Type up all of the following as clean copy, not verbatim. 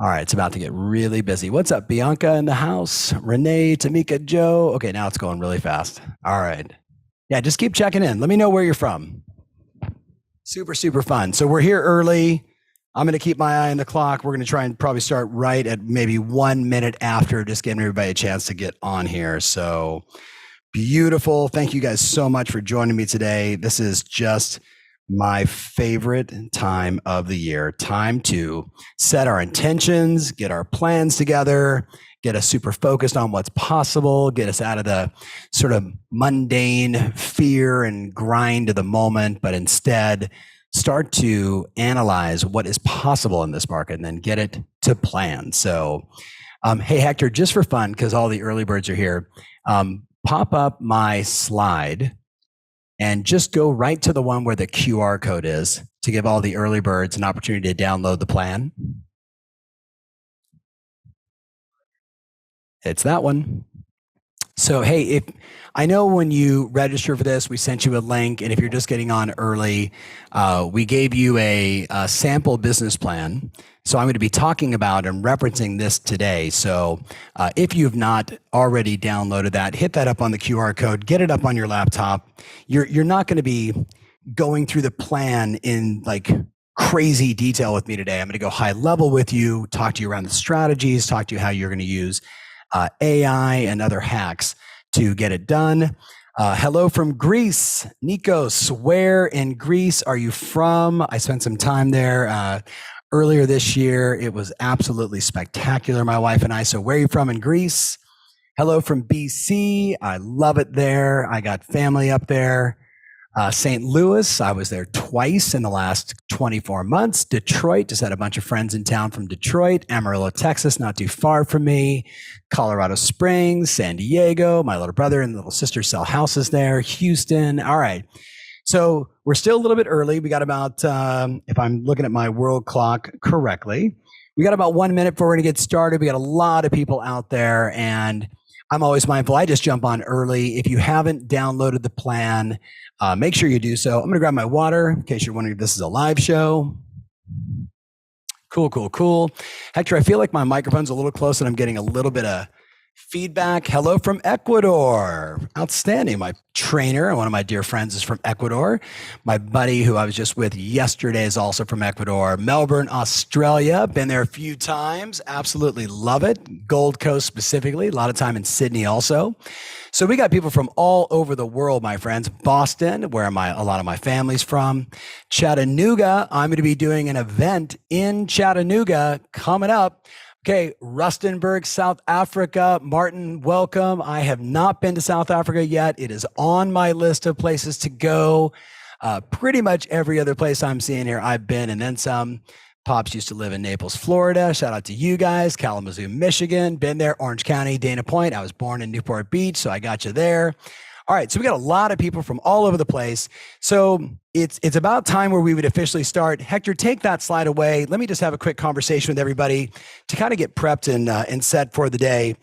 All right, it's about to get really busy. What's up, Bianca in the house? Renee, Tamika, Joe. Okay, now it's going really fast. All right. Yeah, just keep checking in. Let me know where you're from. Super, super fun. So we're here early. I'm going to keep my eye on the clock. We're going to try and probably start right at maybe 1 minute after, just giving everybody a chance to get on here. So beautiful. Thank you guys so much for joining me today. This is just my favorite time of the year. Time to set our intentions, get our plans together, get us super focused on what's possible, get us out of the sort of mundane fear and grind of the moment, but instead start to analyze what is possible in this market and then get it to plan. So, hey, Hector, just for fun, because all the early birds are here, pop up my slide and just go right to the one where the QR code is to give all the early birds an opportunity to download the plan. It's that one. So, hey, if I know when you register for this, we sent you a link, and if you're just getting on early, we gave you a sample business plan. So I'm going to be talking about and referencing this today. So if you've not already downloaded that, hit that up on the QR code, get it up on your laptop. You're not going to be going through the plan in like crazy detail with me today. I'm going to go high level with you, talk to you around the strategies, talk to you how you're going to use AI and other hacks to get it done. Hello from Greece. Nikos, where in Greece are you from? I spent some time there earlier this year. It was absolutely spectacular, my wife and I. So where are you from in Greece? Hello from BC. I love it there. I got family up there. St. Louis, I was there twice in the last 24 months. Detroit, just had a bunch of friends in town from Detroit. Amarillo, Texas, not too far from me. Colorado Springs, San Diego. My little brother and little sister sell houses there. Houston. All right. So we're still a little bit early. We got about, if I'm looking at my world clock correctly, we got about 1 minute before we're going to get started. We got a lot of people out there, and I'm always mindful. I just jump on early. If you haven't downloaded the plan, make sure you do so. I'm going to grab my water in case you're wondering if this is a live show. Cool, cool, cool. Hector, I feel like my microphone's a little close and I'm getting a little bit of feedback. Hello from Ecuador. Outstanding. My trainer and one of my dear friends is from Ecuador. My buddy who I was just with yesterday is also from Ecuador. Melbourne, Australia. Been there a few times. Absolutely love it. Gold Coast specifically. A lot of time in Sydney also. So we got people from all over the world, my friends. Boston, where a lot of my family's from. Chattanooga. I'm going to be doing an event in Chattanooga coming up. Okay, Rustenburg, South Africa. Martin, welcome. I have not been to South Africa yet. It is on my list of places to go. Pretty much every other place I'm seeing here, I've been, and then some. Pops used to live in Naples, Florida. Shout out to you guys. Kalamazoo, Michigan. Been there. Orange County, Dana Point. I was born in Newport Beach, so I got you there. All right, so we got a lot of people from all over the place. So it's about time where we would officially start. Hector, take that slide away. Let me just have a quick conversation with everybody to kind of get prepped and set for the day.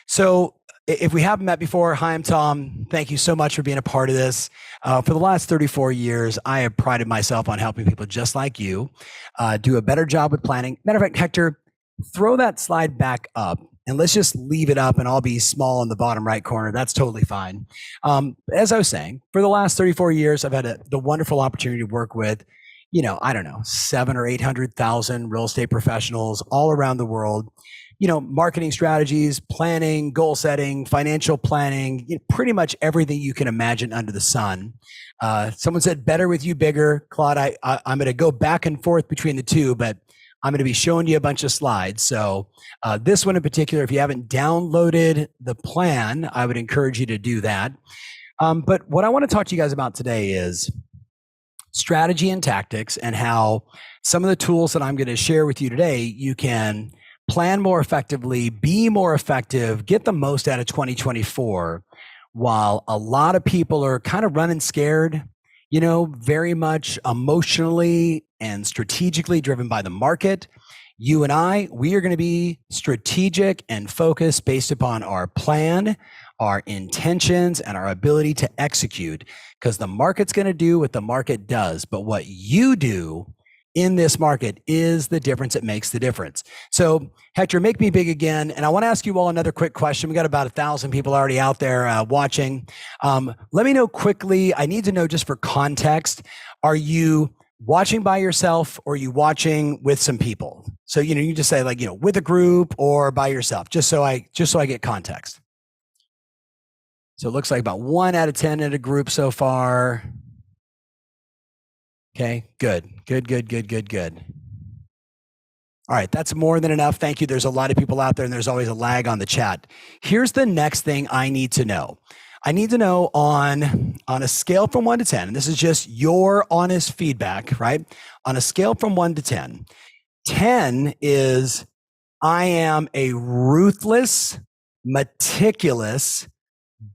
So if we haven't met before, hi, I'm Tom. Thank you so much for being a part of this. For the last 34 years, I have prided myself on helping people just like you do a better job with planning. Matter of fact, Hector, throw that slide back up. And let's just leave it up and I'll be small in the bottom right corner. That's totally fine. As I was saying, for the last 34 years, I've had the wonderful opportunity to work with, I don't know, 700,000 or 800,000 real estate professionals all around the world. Marketing strategies, planning, goal setting, financial planning, pretty much everything you can imagine under the sun. Someone said, better with you, bigger. Claude, I'm going to go back and forth between the two, but I'm going to be showing you a bunch of slides. So this one in particular, if you haven't downloaded the plan, I would encourage you to do that. But what I want to talk to you guys about today is strategy and tactics, and how some of the tools that I'm going to share with you today, you can plan more effectively, be more effective, get the most out of 2024, while a lot of people are kind of running scared, very much emotionally and strategically driven by the market. You and I, we are going to be strategic and focused based upon our plan, our intentions, and our ability to execute, because the market's going to do what the market does. But what you do in this market is the difference that makes the difference. So Hector, make me big again. And I want to ask you all another quick question. We got about 1,000 people already out there watching. Let me know quickly. I need to know just for context, are you watching by yourself or are you watching with some people? So, you just say like, with a group or by yourself, just so I get context. So it looks like about 1 out of 10 in a group so far. Okay, good. All right, that's more than enough. Thank you. There's a lot of people out there and there's always a lag on the chat. Here's the next thing I need to know. I need to know on a scale from 1 to 10, and this is just your honest feedback, right? On a scale from 1 to 10, 10 is I am a ruthless, meticulous,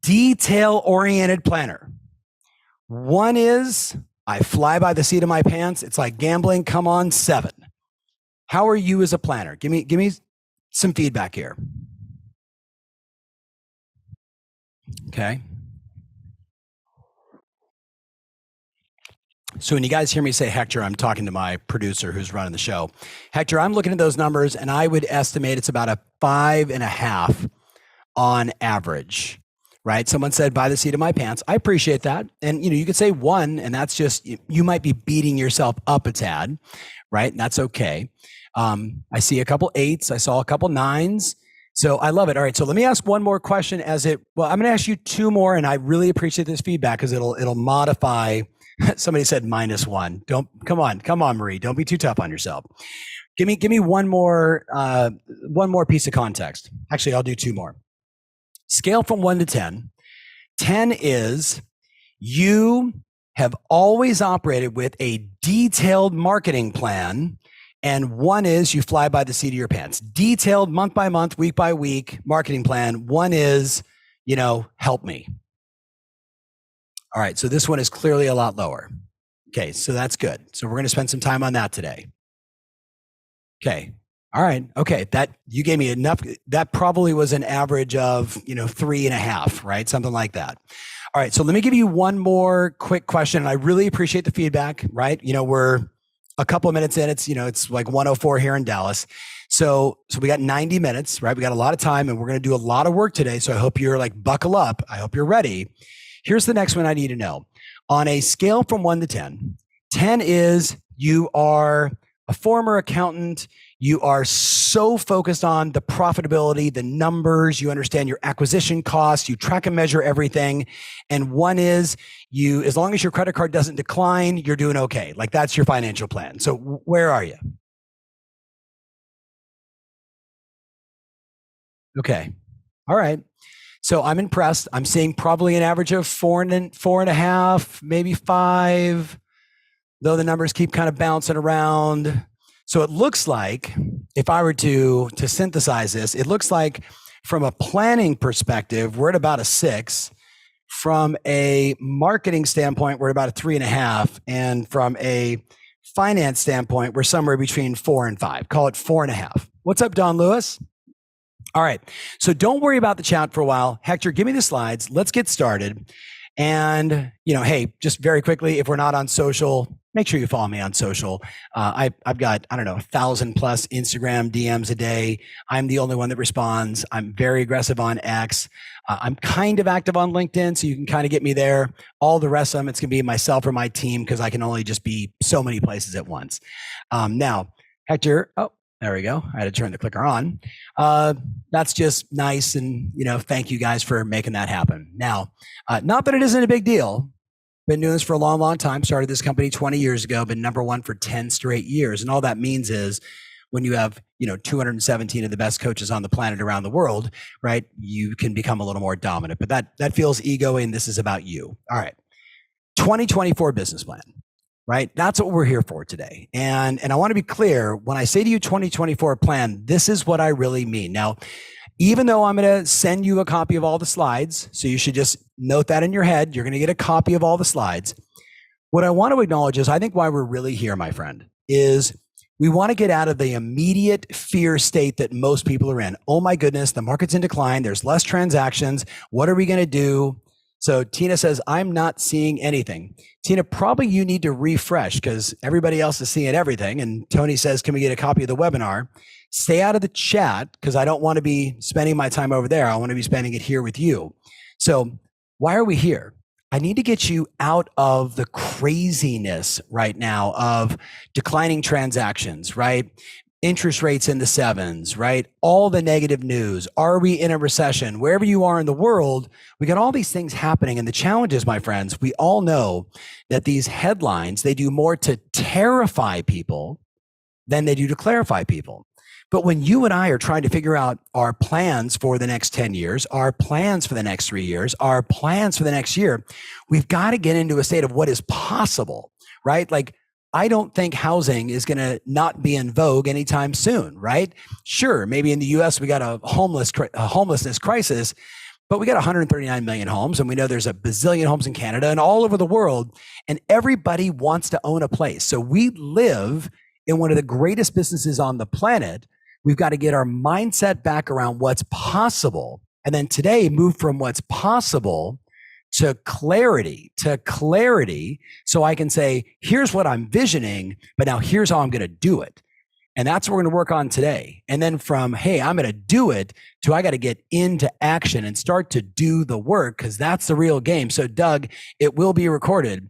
detail-oriented planner. 1 is I fly by the seat of my pants. It's like gambling. Come on, 7. How are you as a planner? Give me some feedback here. Okay. So when you guys hear me say Hector, I'm talking to my producer who's running the show. Hector, I'm looking at those numbers and I would estimate it's about a 5.5 on average, right? Someone said by the seat of my pants. I appreciate that. And you could say 1 and that's just, you might be beating yourself up a tad, right? And that's okay. I see a couple 8s. I saw a couple 9s. So I love it. All right. So let me ask one more question I'm going to ask you 2 more and I really appreciate this feedback because it'll modify. Somebody said -1. Come on, Marie. Don't be too tough on yourself. Give me one more piece of context. Actually, I'll do 2 more. Scale from 1 to 10. 10 is you have always operated with a detailed marketing plan. And 1 is you fly by the seat of your pants. Detailed month by month, week by week marketing plan. 1 is, help me. All right, so this one is clearly a lot lower. Okay, so that's good. So we're going to spend some time on that today. Okay. All right. Okay. That you gave me enough. That probably was an average of, 3.5, right? Something like that. All right. So let me give you one more quick question. And I really appreciate the feedback, right? We're a couple of minutes in. It's like 1:04 here in Dallas. So we got 90 minutes, right? We got a lot of time and we're going to do a lot of work today. So I hope you're like, buckle up. I hope you're ready. Here's the next one I need to know. On a scale from 1 to 10, 10 is you are a former accountant. You are so focused on the profitability, the numbers, you understand your acquisition costs, you track and measure everything. And 1 is you, as long as your credit card doesn't decline, you're doing okay. Like that's your financial plan. So where are you? Okay. All right. So I'm impressed. I'm seeing probably an average of 4.5, maybe 5, though the numbers keep kind of bouncing around. So it looks like, if I were to synthesize this, it looks like from a planning perspective, we're at about a 6. From a marketing standpoint, we're at about a 3.5. And from a finance standpoint, we're somewhere between 4 and 5. Call it 4.5. What's up, Don Lewis? All right. So don't worry about the chat for a while. Hector, give me the slides. Let's get started. And, hey, just very quickly, if we're not on social, make sure you follow me on social. I've got, 1,000 plus Instagram DMs a day. I'm the only one that responds. I'm very aggressive on X. I'm kind of active on LinkedIn, so you can kind of get me there. All the rest of them, it's going to be myself or my team because I can only just be so many places at once. Now, Hector, there we go. I had to turn the clicker on. That's just nice. And, thank you guys for making that happen. Now, not that it isn't a big deal. Been doing this for a long, long time. Started this company 20 years ago, been number 1 for 10 straight years. And all that means is when you have, 217 of the best coaches on the planet around the world, right? You can become a little more dominant, but that feels ego and this is about you. All right. 2024 business plan. Right? That's what we're here for today. And I want to be clear, when I say to you 2024 plan, this is what I really mean. Now, even though I'm going to send you a copy of all the slides, so you should just note that in your head, you're going to get a copy of all the slides. What I want to acknowledge is I think why we're really here, my friend, is we want to get out of the immediate fear state that most people are in. Oh my goodness, the market's in decline. There's less transactions. What are we going to do? So Tina says, I'm not seeing anything. Tina, probably you need to refresh because everybody else is seeing everything. And Tony says, can we get a copy of the webinar? Stay out of the chat because I don't want to be spending my time over there. I want to be spending it here with you. So why are we here? I need to get you out of the craziness right now of declining transactions, right? Interest rates in the sevens, right? All the negative news. Are we in a recession? Wherever you are in the world, we got all these things happening. And the challenge is, my friends, we all know that these headlines, they do more to terrify people than they do to clarify people. But when you and I are trying to figure out our plans for the next 10 years, our plans for the next 3 years, our plans for the next year, we've got to get into a state of what is possible, right? Like, I don't think housing is going to not be in vogue anytime soon, right? Sure, maybe in the US we got a homelessness crisis, but we got 139 million homes, and we know there's a bazillion homes in Canada and all over the world, and everybody wants to own a place. So we live in one of the greatest businesses on the planet. We've got to get our mindset back around what's possible, and then today move from what's possible to clarity, so I can say, here's what I'm visioning, but now here's how I'm going to do it. And that's what we're going to work on today. And then from, hey, I'm going to do it, to I got to get into action and start to do the work, because that's the real game. So Doug, it will be recorded,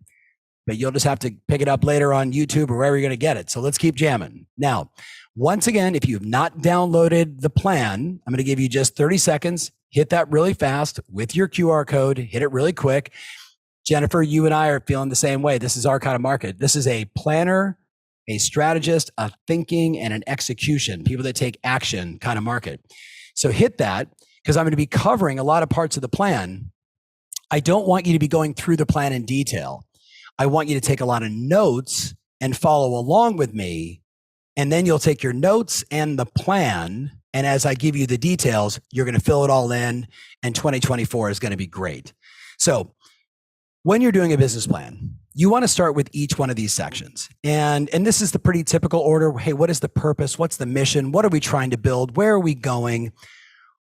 but you'll just have to pick it up later on YouTube or wherever you're going to get it. So let's keep jamming. Now, once again, if you've not downloaded the plan, I'm going to give you just 30 seconds. Hit that really fast with your QR code. Hit it really quick. Jennifer, you and I are feeling the same way. This is our kind of market. This is a planner, a strategist, a thinking, and an execution, people that take action kind of market. So hit that, because I'm going to be covering a lot of parts of the plan. I don't want you to be going through the plan in detail. I want you to take a lot of notes and follow along with me. And then you'll take your notes and the plan, and as I give you the details, you're going to fill it all in, and 2024 is going to be great. So when you're doing a business plan, you want to start with each one of these sections. And this is the pretty typical order. Hey, what is the purpose? What's the mission? What are we trying to build? Where are we going?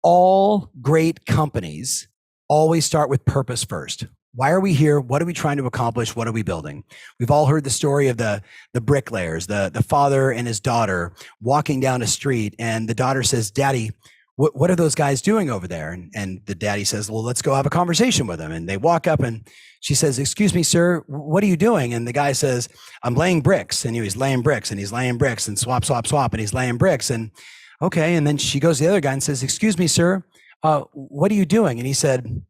All great companies always start with purpose first. Why are we here? What are we trying to accomplish? What are we building? We've all heard the story of the bricklayers, the father and his daughter walking down a street, and the daughter says, Daddy, what are those guys doing over there? And the daddy says, well, let's go have a conversation with them. And they walk up, and she says, excuse me, sir, what are you doing? And the guy says, I'm laying bricks. And he's laying bricks, and he's laying bricks, and swap, swap, swap. And he's laying bricks. And okay. And then she goes to the other guy and says, excuse me, sir, what are you doing? And he said,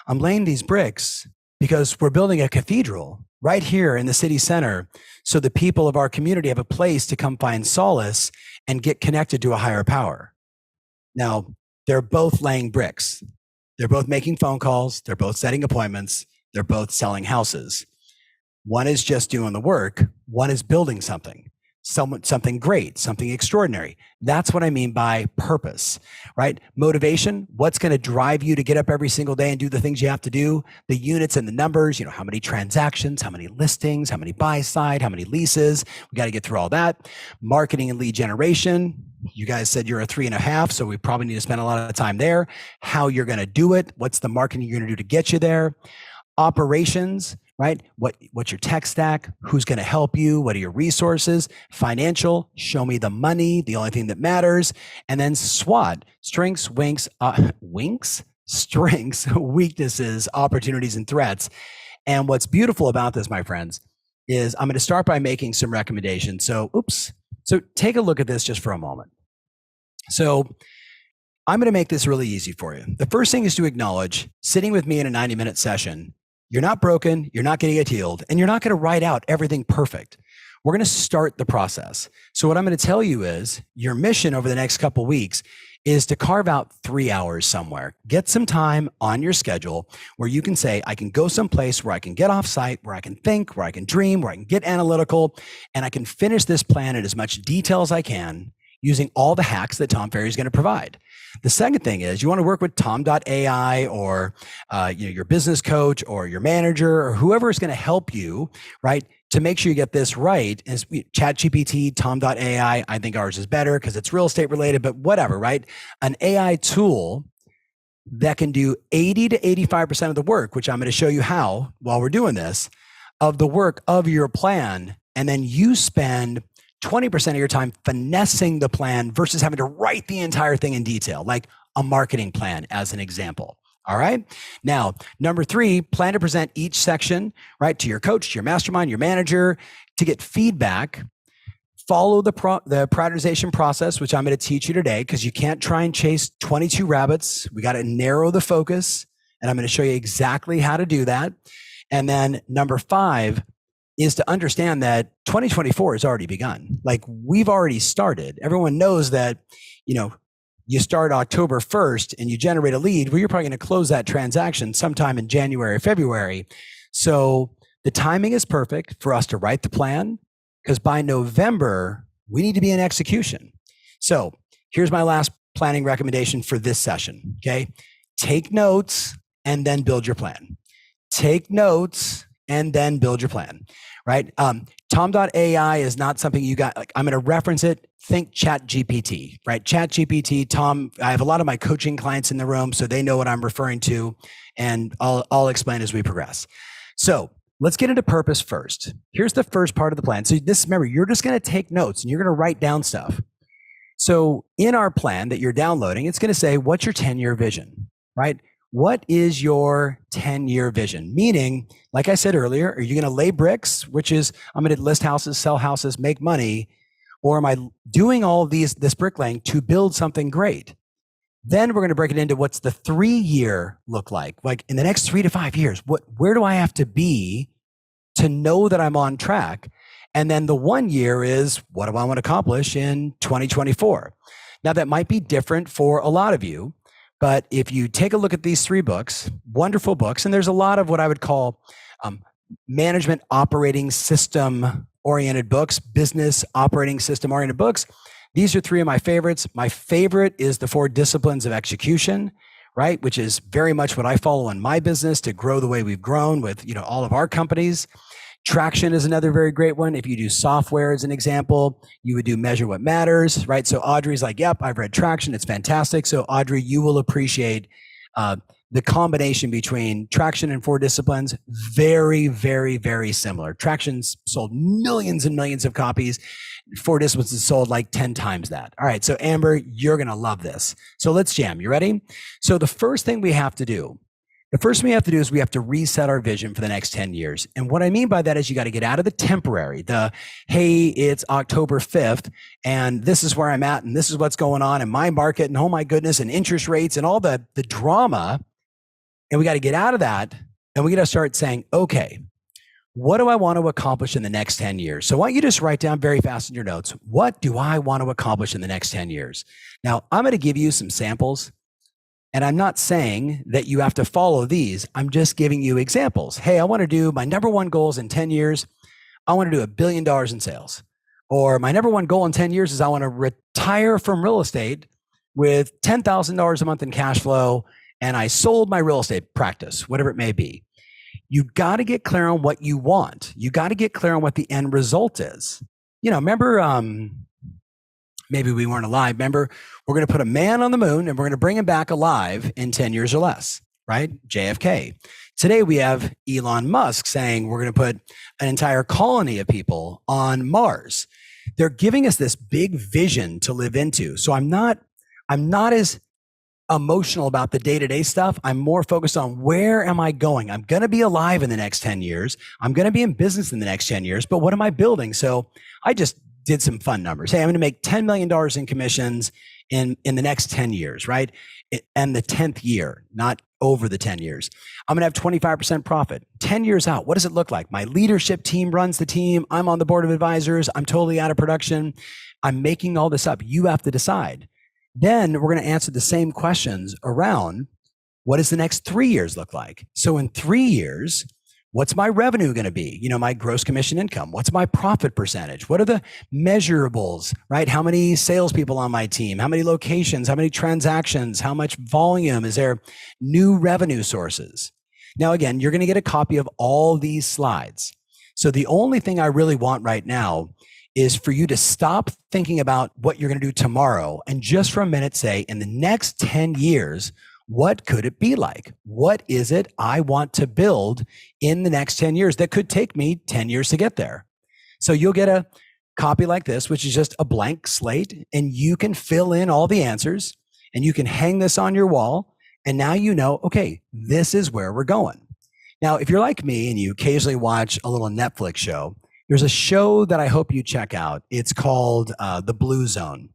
I'm laying these bricks because we're building a cathedral right here in the city center, so the people of our community have a place to come find solace and get connected to a higher power. Now, they're both laying bricks. They're both making phone calls. They're both setting appointments. They're both selling houses. One is just doing the work. One is building something great, something extraordinary. That's what I mean by purpose, right? Motivation, what's going to drive you to get up every single day and do the things you have to do, the units and the numbers, how many transactions, how many listings, how many buy side, how many leases. We got to get through all that. Marketing and lead generation. You guys said you're a 3.5, so we probably need to spend a lot of time there. How you're going to do it. What's the marketing you're going to do to get you there? Operations, right? What's your tech stack? Who's going to help you? What are your resources? Financial, show me the money, the only thing that matters. And then SWOT, strengths, strengths, weaknesses, opportunities, and threats. And what's beautiful about this, my friends, is I'm going to start by making some recommendations. So take a look at this just for a moment. So I'm going to make this really easy for you. The first thing is to acknowledge, sitting with me in a 90-minute session, you're not broken, you're not going to get healed, and you're not going to write out everything perfect. We're going to start the process. So what I'm going to tell you is your mission over the next couple of weeks is to carve out 3 hours somewhere. Get some time on your schedule where you can say, I can go someplace where I can get off site, where I can think, where I can dream, where I can get analytical, and I can finish this plan in as much detail as I can using all the hacks that Tom Ferry is going to provide. The second thing is you want to work with Tom.ai or your business coach or your manager or whoever is going to help you, right, to make sure you get this right. Is ChatGPT, Tom.ai. I think ours is better because it's real estate related, but whatever, right? An AI tool that can do 80 to 85% of the work, which I'm going to show you how while we're doing this, of the work of your plan. And then you spend 20% of your time finessing the plan versus having to write the entire thing in detail, like a marketing plan as an example. All right. Now, number 3, plan to present each section, right, to your coach, to your mastermind, your manager, to get feedback. Follow the prioritization process, which I'm going to teach you today, because you can't try and chase 22 rabbits. We got to narrow the focus, and I'm going to show you exactly how to do that. And then number 5 is to understand that 2024 has already begun. Like, we've already started. Everyone knows that, you start October 1st and you generate a lead. Well, you're probably going to close that transaction sometime in January or February. So the timing is perfect for us to write the plan, because by November, we need to be in execution. So here's my last planning recommendation for this session, okay? Take notes and then build your plan. Take notes and then build your plan, right? Tom.ai is not something you got, like, I'm going to reference it. Think Chat GPT, right? Chat GPT, Tom, I have a lot of my coaching clients in the room, so they know what I'm referring to, and I'll explain as we progress. So let's get into purpose first. Here's the first part of the plan. So remember, you're just going to take notes and you're going to write down stuff. So in our plan that you're downloading, it's going to say, what's your 10-year vision, right? What is your 10-year vision? Meaning, like I said earlier, are you going to lay bricks, which is I'm going to list houses, sell houses, make money, or am I doing all of this bricklaying to build something great? Then we're going to break it into what's the 3-year look like? Like, in the next 3 to 5 years, where do I have to be to know that I'm on track? And then the 1 year is, what do I want to accomplish in 2024? Now, that might be different for a lot of you, but if you take a look at these 3 books, wonderful books, and there's a lot of what I would call management operating system oriented books, business operating system oriented books. These are 3 of my favorites. My favorite is The 4 Disciplines of Execution, right? Which is very much what I follow in my business to grow the way we've grown with, all of our companies. Traction is another very great one. If you do software as an example, you would do Measure What Matters, right? So Audrey's like, yep, I've read Traction. It's fantastic. So Audrey, you will appreciate the combination between Traction and 4 Disciplines. Very, very, very similar. Traction's sold millions and millions of copies. 4 Disciplines has sold like 10 times that. All right. So Amber, you're going to love this. So let's jam. You ready? So the first thing we have to do is we have to reset our vision for the next 10 years. And what I mean by that is you got to get out of the temporary, hey, it's October 5th and this is where I'm at and this is what's going on in my market and oh my goodness, and interest rates and all the drama. And we got to get out of that and we got to start saying, okay, what do I want to accomplish in the next 10 years? So why don't you just write down very fast in your notes, what do I want to accomplish in the next 10 years? Now, I'm going to give you some samples. And I'm not saying that you have to follow these. I'm just giving you examples. Hey, I want to do my number 1 goals in 10 years. I want to do $1 billion in sales. Or my number 1 goal in 10 years is I want to retire from real estate with $10,000 a month in cash flow. And I sold my real estate practice, whatever it may be. You got to get clear on what you want. You got to get clear on what the end result is. Remember, maybe we weren't alive. Remember, we're going to put a man on the moon and we're going to bring him back alive in 10 years or less, right? JFK. Today we have Elon Musk saying we're going to put an entire colony of people on Mars. They're giving us this big vision to live into. So I'm not as emotional about the day-to-day stuff. I'm more focused on where am I going? I'm going to be alive in the next 10 years. I'm going to be in business in the next 10 years, but what am I building? So I just did some fun numbers. Hey, I'm going to make $10 million in commissions in the next 10 years, right? And the 10th year, not over the 10 years. I'm going to have 25% profit. 10 years out, what does it look like? My leadership team runs the team. I'm on the board of advisors. I'm totally out of production. I'm making all this up. You have to decide. Then we're going to answer the same questions around what does the next 3 years look like? So in 3 years, what's my revenue going to be? My gross commission income. What's my profit percentage? What are the measurables, right? How many salespeople on my team? How many locations? How many transactions? How much volume? Is there new revenue sources? Now, again, you're going to get a copy of all these slides. So the only thing I really want right now is for you to stop thinking about what you're going to do tomorrow and just for a minute say, in the next 10 years, What could it be like? What is it I want to build in the next 10 years that could take me 10 years to get there? So you'll get a copy like this, which is just a blank slate, and you can fill in all the answers and you can hang this on your wall. And now you know, okay, this is where we're going. Now, if you're like me and you occasionally watch a little Netflix show, there's a show that I hope you check out. It's called The Blue Zone.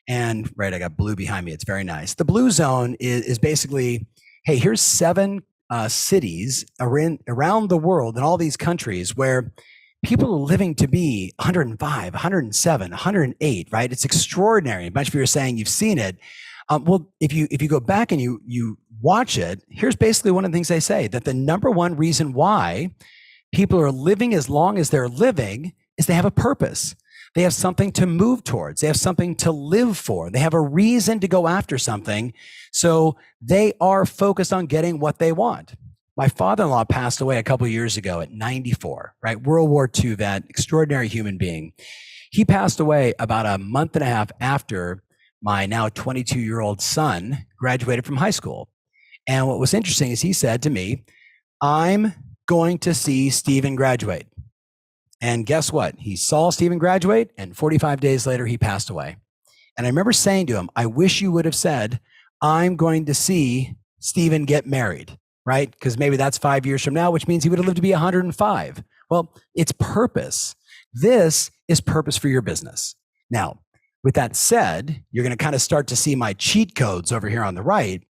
And right, I got blue behind me. It's very nice. The Blue Zone is basically, hey, here's 7 cities around the world in all these countries where people are living to be 105, 107, 108, right? It's extraordinary. A bunch of you are saying you've seen it. Well, if you go back and you watch it, here's basically one of the things they say, that the number one reason why people are living as long as they're living is they have a purpose. They have something to move towards. They have something to live for. They have a reason to go after something. So they are focused on getting what they want. My father-in-law passed away a couple of years ago at 94, right? World War II vet, extraordinary human being. He passed away about a month and a half after my now 22-year-old son graduated from high school. And what was interesting is he said to me, I'm going to see Stephen graduate. And guess what? He saw Stephen graduate, and 45 days later, he passed away. And I remember saying to him, I wish you would have said, I'm going to see Stephen get married, right? Because maybe that's 5 years from now, which means he would have lived to be 105. Well, it's purpose. This is purpose for your business. Now, with that said, you're going to kind of start to see my cheat codes over here on the right.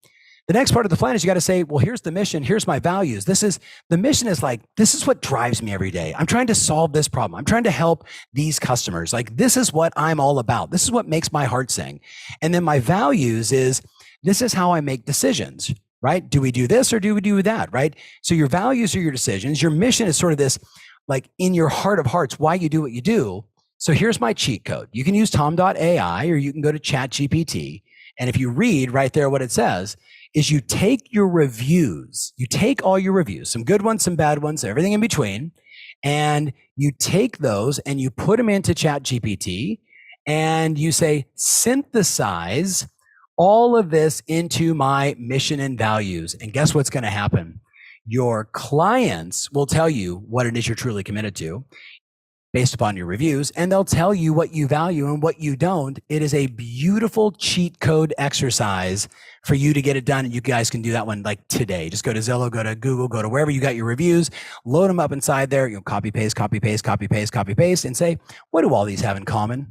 The next part of the plan is you got to say, well, here's the mission. Here's my values. The mission is like, this is what drives me every day. I'm trying to solve this problem. I'm trying to help these customers. Like, this is what I'm all about. This is what makes my heart sing. And then my values is, this is how I make decisions, right? Do we do this or do we do that, right? So your values are your decisions. Your mission is sort of this, like, in your heart of hearts, why you do what you do. So here's my cheat code. You can use tom.ai or you can go to ChatGPT. And if you read right there, what it says is you take your reviews, you take all your reviews, some good ones, some bad ones, everything in between, and you take those and you put them into ChatGPT and you say, synthesize all of this into my mission and values. And guess what's going to happen? Your clients will tell you what it is you're truly committed to based upon your reviews, and they'll tell you what you value and what you don't. It is a beautiful cheat code exercise for you to get it done. And you guys can do that one like today. Just go to Zillow, go to Google, go to wherever you got your reviews, load them up inside there, copy, paste, copy, paste, copy, paste, copy, paste, and say, what do all these have in common?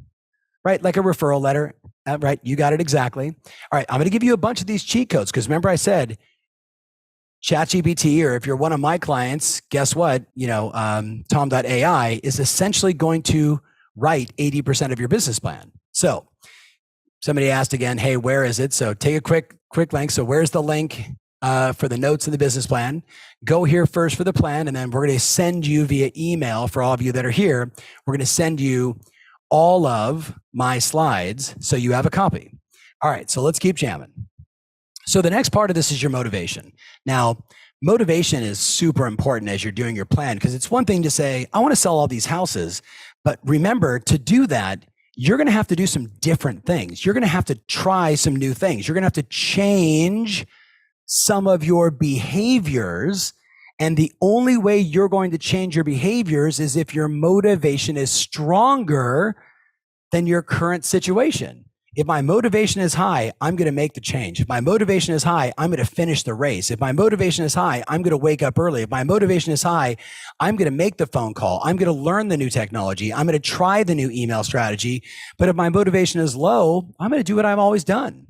Right? Like a referral letter, right? You got it exactly. All right. I'm going to give you a bunch of these cheat codes because remember I said, ChatGPT, or if you're one of my clients, guess what? Tom.ai is essentially going to write 80% of your business plan. So somebody asked again, hey, where is it? So take a quick link. So where's the link for the notes in the business plan? Go here first for the plan, and then we're going to send you via email for all of you that are here. We're going to send you all of my slides so you have a copy. All right, so let's keep jamming. So the next part of this is your motivation. Now, motivation is super important as you're doing your plan, because it's one thing to say, I want to sell all these houses, but remember, to do that, you're going to have to do some different things. You're going to have to try some new things. You're going to have to change some of your behaviors. And the only way you're going to change your behaviors is if your motivation is stronger than your current situation. If my motivation is high, I'm going to make the change. If my motivation is high, I'm going to finish the race. If my motivation is high, I'm going to wake up early. If my motivation is high, I'm going to make the phone call. I'm going to learn the new technology. I'm going to try the new email strategy. But if my motivation is low, I'm going to do what I've always done.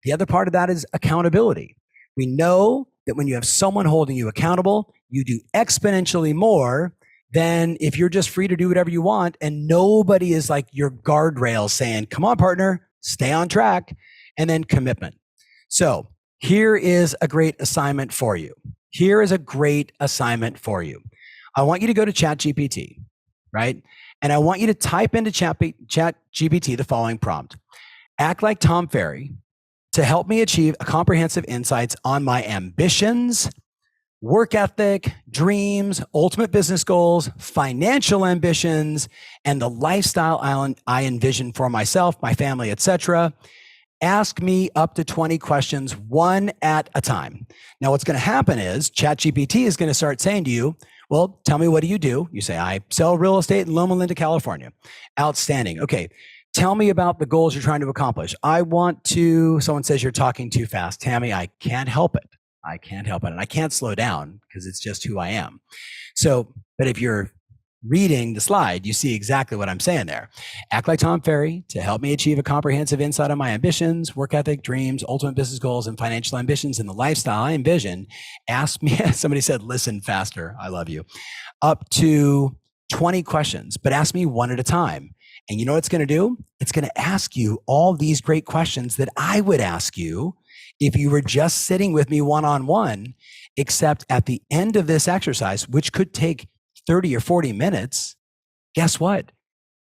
The other part of that is accountability. We know that when you have someone holding you accountable, you do exponentially more than if you're just free to do whatever you want and nobody is like your guardrail saying, come on, partner, stay on track. And then commitment. So here is a great assignment for you. Here is a great assignment for you. I want you to go to ChatGPT, right? And I want you to type into ChatGPT the following prompt. Act like Tom Ferry to help me achieve a comprehensive insights on my ambitions, work ethic, dreams, ultimate business goals, financial ambitions, and the lifestyle I envision for myself, my family, etc. Ask me up to 20 questions, one at a time. Now, what's going to happen is ChatGPT is going to start saying to you, well, tell me, what do? You say, I sell real estate in Loma Linda, California. Outstanding. Okay. Tell me about the goals you're trying to accomplish. Someone says you're talking too fast. Tammy, I can't help it. And I can't slow down because it's just who I am. So, but if you're reading the slide, you see exactly what I'm saying there. Act like Tom Ferry to help me achieve a comprehensive insight on my ambitions, work ethic, dreams, ultimate business goals, and financial ambitions and the lifestyle I envision. Ask me, somebody said, listen faster. I love you. Up to 20 questions, but ask me one at a time. And you know what it's going to do? It's going to ask you all these great questions that I would ask you if you were just sitting with me one-on-one, except at the end of this exercise, which could take 30 or 40 minutes, guess what?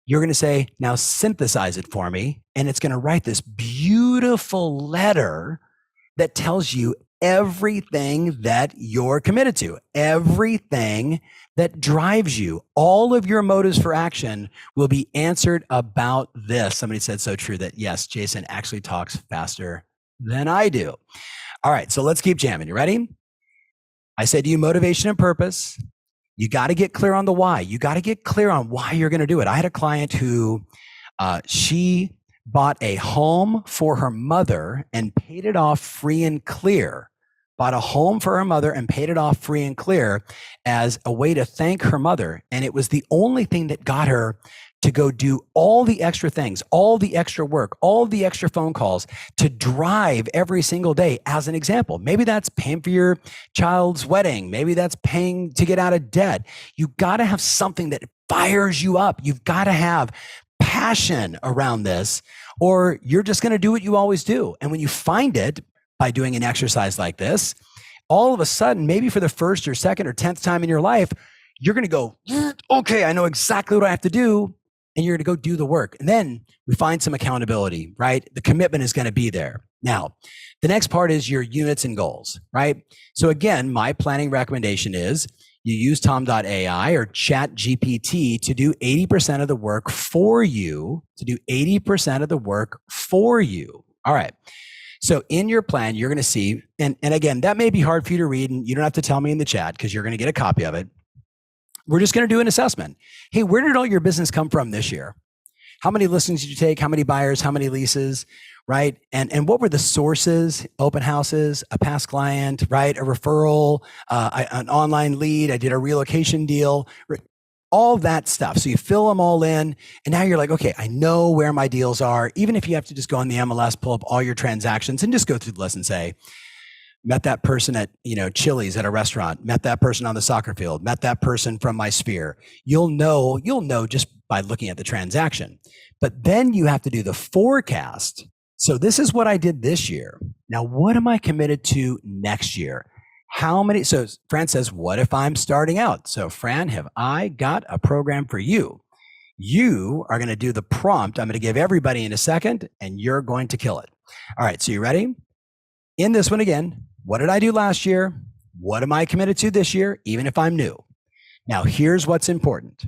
You're going to say, now synthesize it for me. And it's going to write this beautiful letter that tells you everything that you're committed to, everything that drives you. All of your motives for action will be answered about this. Somebody said so true that yes, Jason actually talks faster than I do. All right, so let's keep jamming. You ready? I said to you, motivation and purpose. You got to get clear on the why. You got to get clear on why you're going to do it. I had a client who she bought a home for her mother and paid it off free and clear. Bought a home for her mother and paid it off free and clear as a way to thank her mother. And it was the only thing that got her to go do all the extra things, all the extra work, all the extra phone calls to drive every single day. As an example, maybe that's paying for your child's wedding. Maybe that's paying to get out of debt. You got to have something that fires you up. You've got to have passion around this, or you're just going to do what you always do. And when you find it by doing an exercise like this, all of a sudden, maybe for the first or second or 10th time in your life, you're going to go, okay, I know exactly what I have to do. And you're going to go do the work. And then we find some accountability, right? The commitment is going to be there. Now, the next part is your units and goals, right? So again, my planning recommendation is you use Tom.ai or ChatGPT to do 80% of the work for you, All right. So in your plan, you're going to see, and again, that may be hard for you to read, and you don't have to tell me in the chat because you're going to get a copy of it. We're just going to do an assessment. Hey, where did all your business come from this year? How many listings did you take? How many buyers? How many leases? Right? And what were the sources? Open houses, a past client, right? A referral, an online lead. I did a relocation deal, all that stuff. So you fill them all in. And now you're like, okay, I know where my deals are. Even if you have to just go on the MLS, pull up all your transactions and just go through the list and say, met that person at, Chili's at a restaurant, met that person on the soccer field, met that person from my sphere. You'll know just by looking at the transaction. But then you have to do the forecast. So this is what I did this year. Now, what am I committed to next year? So Fran says, what if I'm starting out? So Fran, have I got a program for you? You are going to do the prompt. I'm going to give everybody in a second and you're going to kill it. All right. So you ready? In this one again, what did I do last year? What am I committed to this year, even if I'm new? Now, here's what's important.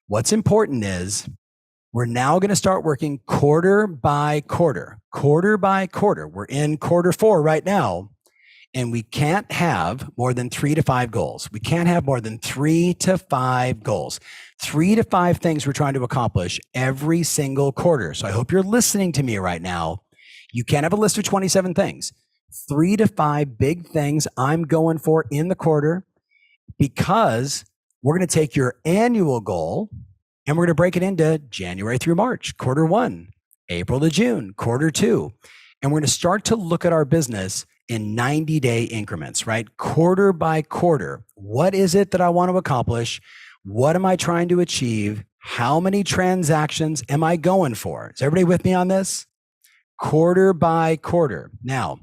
What's important is we're now going to start working quarter by quarter. We're in quarter 4 right now, and we can't have more than 3 to 5 goals. We can't have more than 3 to 5 goals. 3 to 5 things we're trying to accomplish every single quarter. So I hope you're listening to me right now. You can't have a list of 27 things. 3 to 5 big things I'm going for in the quarter, because we're going to take your annual goal and we're going to break it into January through March, quarter 1, April to June, quarter 2. And we're going to start to look at our business in 90-day increments, right? Quarter by quarter. What is it that I want to accomplish? What am I trying to achieve? How many transactions am I going for? Is everybody with me on this? Quarter by quarter. Now,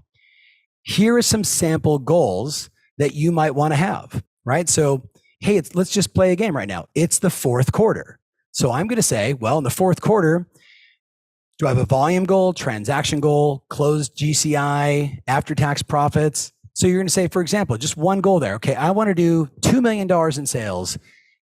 here are some sample goals that you might want to have, right? So, hey, let's just play a game right now. It's the 4th quarter. So I'm going to say, well, in the 4th quarter, do I have a volume goal, transaction goal, closed GCI, after-tax profits? So you're going to say, for example, just one goal there. Okay, I want to do $2 million in sales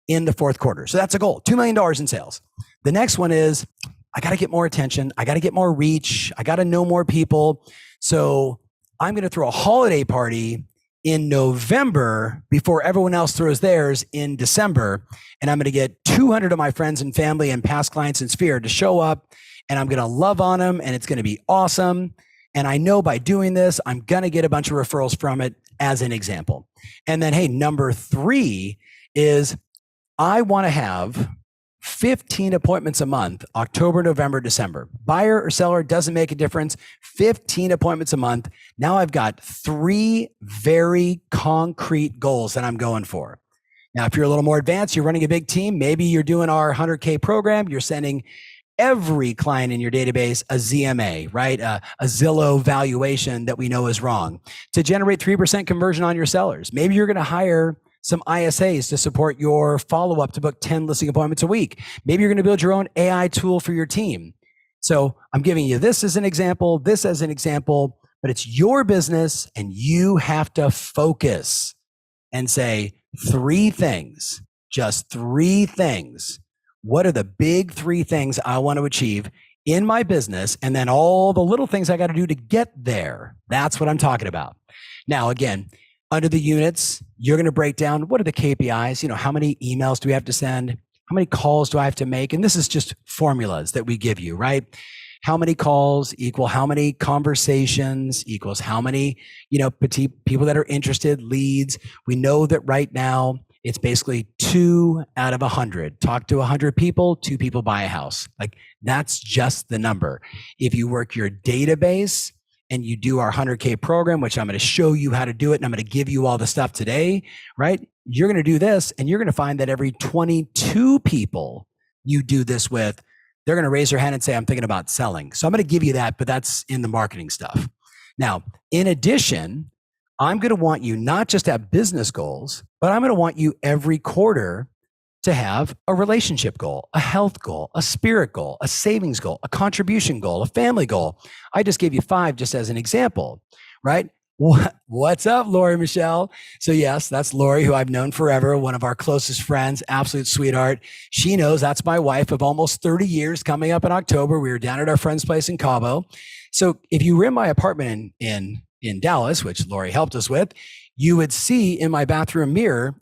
in the 4th quarter. So that's a goal, $2 million in sales. The next one is, I got to get more attention. I got to get more reach. I got to know more people. So I'm going to throw a holiday party in November before everyone else throws theirs in December. And I'm going to get 200 of my friends and family and past clients in Sphere to show up, and I'm going to love on them, and it's going to be awesome. And I know by doing this, I'm going to get a bunch of referrals from it, as an example. And then, hey, number 3 is I want to have 15 appointments a month, October, November, December. Buyer or seller, doesn't make a difference. 15 appointments a month. Now I've got 3 very concrete goals that I'm going for. Now, if you're a little more advanced, you're running a big team, maybe you're doing our 100K program, you're sending every client in your database a ZMA, right? A Zillow valuation that we know is wrong to generate 3% conversion on your sellers. Maybe you're going to hire some ISAs to support your follow-up to book 10 listing appointments a week. Maybe you're going to build your own AI tool for your team. So I'm giving you this as an example, this as an example, but it's your business and you have to focus and say 3 things, just 3 things. What are the big 3 things I want to achieve in my business? And then all the little things I got to do to get there. That's what I'm talking about. Now, again, under the units, you're going to break down what are the KPIs, how many emails do we have to send? How many calls do I have to make? And this is just formulas that we give you, right? How many calls equal how many conversations equals how many, petite people that are interested, leads. We know that right now it's basically 2 out of 100. Talk to 100 people, 2 people buy a house. Like that's just the number. If you work your database and you do our 100K program, which I'm going to show you how to do it, and I'm going to give you all the stuff today, right? You're going to do this, and you're going to find that every 22 people you do this with, they're going to raise their hand and say, I'm thinking about selling. So I'm going to give you that, but that's in the marketing stuff. Now, in addition, I'm going to want you not just to have business goals, but I'm going to want you every quarter to have a relationship goal, a health goal, a spirit goal, a savings goal, a contribution goal, a family goal. I just gave you 5 just as an example, right? What's up, Lori Michelle? So yes, that's Lori, who I've known forever, one of our closest friends, absolute sweetheart. She knows that's my wife of almost 30 years coming up in October. We were down at our friend's place in Cabo. So if you were in my apartment in Dallas, which Lori helped us with, you would see in my bathroom mirror,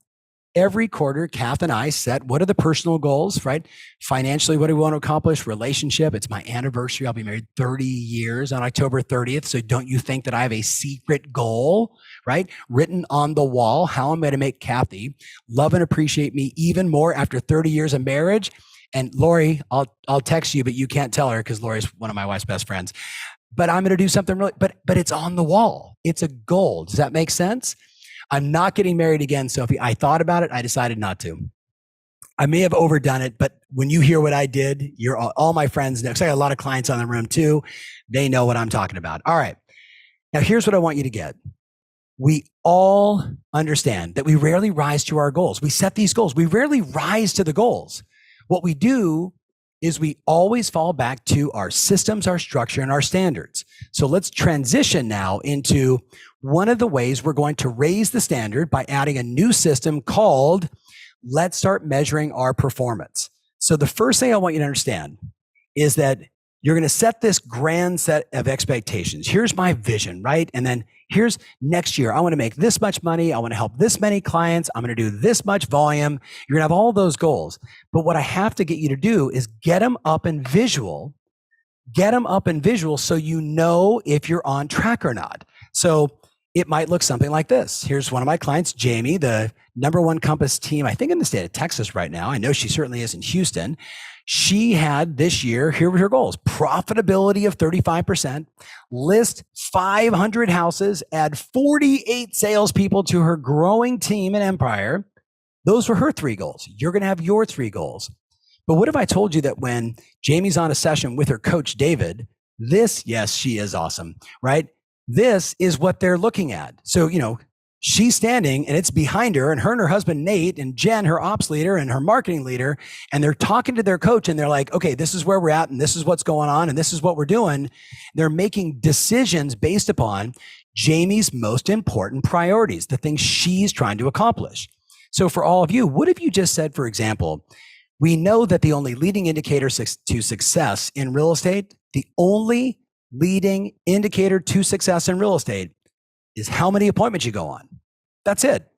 every quarter, Kath and I set what are the personal goals, right? Financially, what do we want to accomplish? Relationship. It's my anniversary. I'll be married 30 years on October 30th. So don't you think that I have a secret goal, right? Written on the wall, how I'm going to make Kathy love and appreciate me even more after 30 years of marriage. And Lori, I'll text you, but you can't tell her because Lori's one of my wife's best friends. But I'm going to do something really, but it's on the wall. It's a goal. Does that make sense? I'm not getting married again, Sophie. I thought about it. I decided not to. I may have overdone it, but when you hear what I did, you're all my friends know. 'Cause I got a lot of clients on the room too. They know what I'm talking about. All right. Now here's what I want you to get. We all understand that we rarely rise to our goals. We set these goals. We rarely rise to the goals. What we do is we always fall back to our systems, our structure, and our standards. So let's transition now into one of the ways we're going to raise the standard by adding a new system called let's start measuring our performance. So the first thing I want you to understand is that you're going to set this grand set of expectations. Here's my vision, right? And then here's next year. I want to make this much money. I want to help this many clients. I'm going to do this much volume. You're going to have all those goals. But what I have to get you to do is get them up in visual. Get them up in visual so you know if you're on track or not. So it might look something like this. Here's one of my clients, Jamie, the #1 Compass team, I think in the state of Texas right now. I know she certainly is in Houston. She had this year, here were her goals: profitability of 35%, list 500 houses, add 48 salespeople to her growing team and empire. Those were her 3 goals. You're going to have your 3 goals. But what if I told you that when Jamie's on a session with her coach, David, yes, she is awesome, right? This is what they're looking at. So, she's standing and it's behind her, and her husband, Nate, and Jen, her ops leader and her marketing leader, and they're talking to their coach and they're like, okay, this is where we're at and this is what's going on and this is what we're doing. They're making decisions based upon Jamie's most important priorities, the things she's trying to accomplish. So for all of you, what if you just said, for example, We know that the only leading indicator to success in real estate, the only leading indicator to success in real estate is how many appointments you go on. That's it.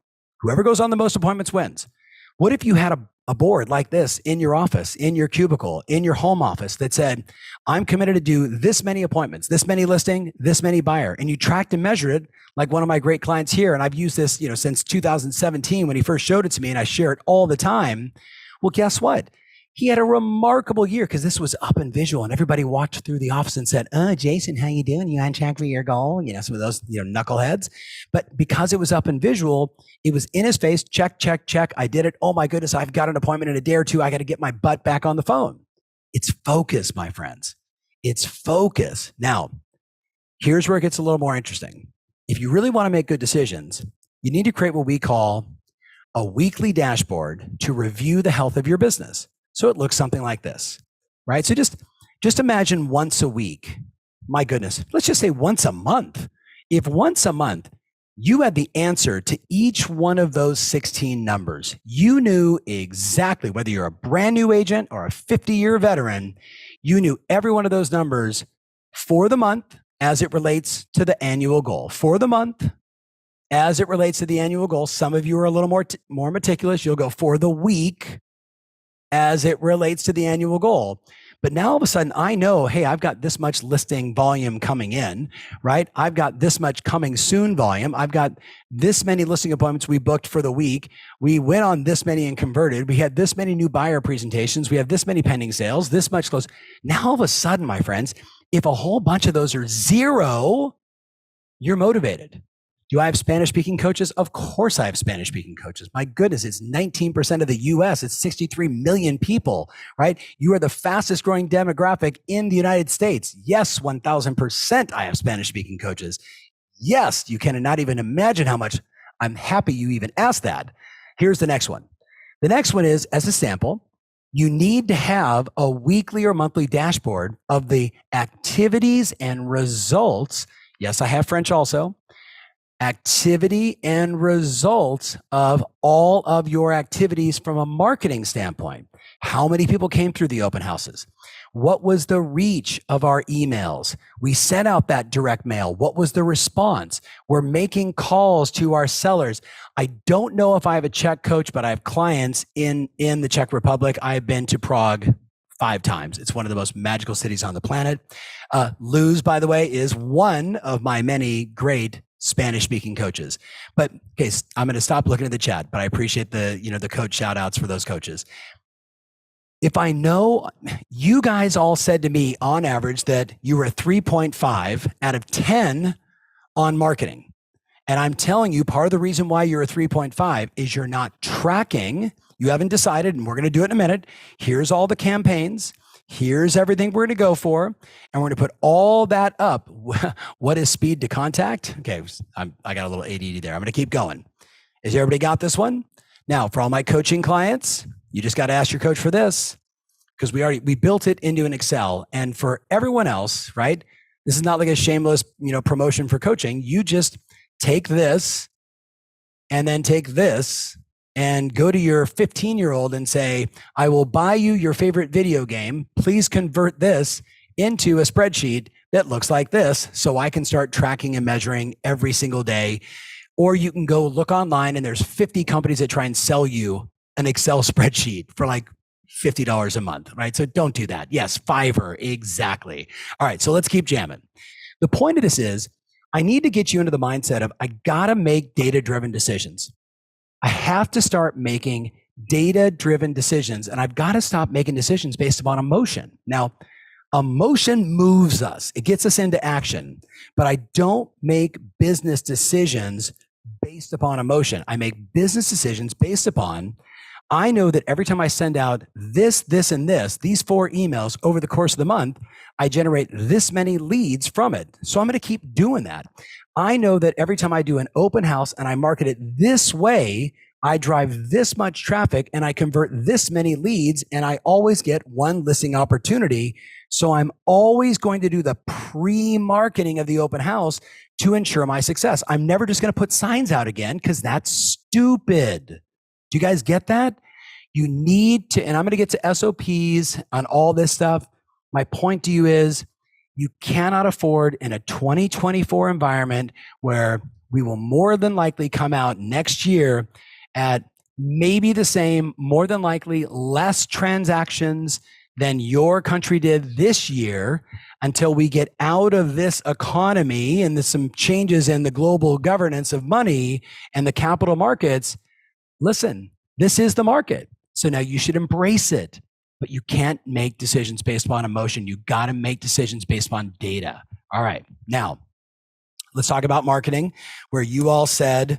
Whoever goes on the most appointments wins. What if you had a board like this in your office, in your cubicle, in your home office that said, I'm committed to do this many appointments, this many listing, this many buyer, and you tracked and measured it like one of my great clients here. And I've used this, since 2017 when he first showed it to me, and I share it all the time. Well, guess what? He had a remarkable year because this was up and visual, and everybody walked through the office and said, Jason, how you doing? You on track for your goal? Some of those, knuckleheads. But because it was up and visual, it was in his face. Check, check, check. I did it. Oh my goodness. I've got an appointment in a day or two. I got to get my butt back on the phone. It's focus, my friends. It's focus. Now, here's where it gets a little more interesting. If you really want to make good decisions, you need to create what we call a weekly dashboard to review the health of your business. So it looks something like this, right? So just imagine once a week. My goodness, let's just say once a month. If once a month you had the answer to each one of those 16 numbers, you knew exactly whether you're a brand new agent or a 50-year veteran, you knew every one of those numbers for the month as it relates to the annual goal. For the month as it relates to the annual goal. Some of you are a little more meticulous. You'll go for the week as it relates to the annual goal. But now all of a sudden I know, hey, I've got this much listing volume coming in, right? I've got this much coming soon volume. I've got this many listing appointments we booked for the week. We went on this many and converted. We had this many new buyer presentations. We have this many pending sales, this much close. Now all of a sudden, my friends, if a whole bunch of those are zero, you're motivated. Do I have Spanish-speaking coaches? Of course I have Spanish-speaking coaches. My goodness, it's 19% of the US. It's 63 million people, right? You are the fastest growing demographic in the United States. Yes, 1000% I have Spanish-speaking coaches. Yes, you cannot even imagine how much I'm happy you even asked that. Here's the next one. The next one is, as a sample, you need to have a weekly or monthly dashboard of the activities and results. Yes, I have French also. Activity and results of all of your activities from a marketing standpoint. How many people came through the open houses? What was the reach of our emails? We sent out that direct mail. What was the response? We're making calls to our sellers. I don't know if I have a Czech coach, but I have clients in the Czech Republic. I've been to Prague 5 times. It's one of the most magical cities on the planet. Luz, by the way, is one of my many great Spanish-speaking coaches. But okay, I'm going to stop looking at the chat, but I appreciate the coach shout outs for those coaches. If I know you guys all said to me on average that you were a 3.5 out of 10 on marketing. And I'm telling you, part of the reason why you're a 3.5 is you're not tracking. You haven't decided, and we're going to do it in a minute. Here's all the campaigns. Here's everything we're going to go for, and we're going to put all that up. What is speed to contact? Okay, I got a little ADD there. I'm going to keep going. Has everybody got this one? Now, for all my coaching clients, you just got to ask your coach for this because we built it into an Excel. And for everyone else, right? This is not like a shameless, promotion for coaching. You just take this and then take this and go to your 15-year-old and say, I will buy you your favorite video game. Please convert this into a spreadsheet that looks like this so I can start tracking and measuring every single day. Or you can go look online and there's 50 companies that try and sell you an Excel spreadsheet for like $50 a month, right? So don't do that. Yes, Fiverr, exactly. All right, so let's keep jamming. The point of this is I need to get you into the mindset of I gotta make data-driven decisions. I have to start making data-driven decisions, and I've got to stop making decisions based upon emotion. Now, emotion moves us. It gets us into action, but I don't make business decisions based upon emotion. I make business decisions based upon, I know that every time I send out this, and this, these 4 emails over the course of the month, I generate this many leads from it. So I'm going to keep doing that. I know that every time I do an open house and I market it this way, I drive this much traffic and I convert this many leads and I always get one listing opportunity. So I'm always going to do the pre-marketing of the open house to ensure my success. I'm never just going to put signs out again because that's stupid. Do you guys get that? You need to, and I'm going to get to SOPs on all this stuff. My point to you is you cannot afford in a 2024 environment where we will more than likely come out next year at maybe the same, more than likely less transactions than your country did this year until we get out of this economy and there's some changes in the global governance of money and the capital markets. Listen, this is the market. So now you should embrace it, but you can't make decisions based upon emotion. You got to make decisions based upon data. All right. Now, let's talk about marketing, where you all said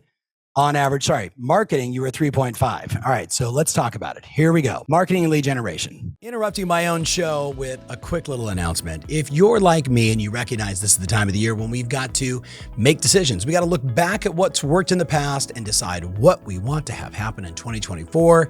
on average, marketing, you were 3.5. All right, so let's talk about it. Here we go. Marketing and lead generation. Interrupting my own show with a quick little announcement. If you're like me and you recognize this is the time of the year when we've got to make decisions, we got to look back at what's worked in the past and decide what we want to have happen in 2024.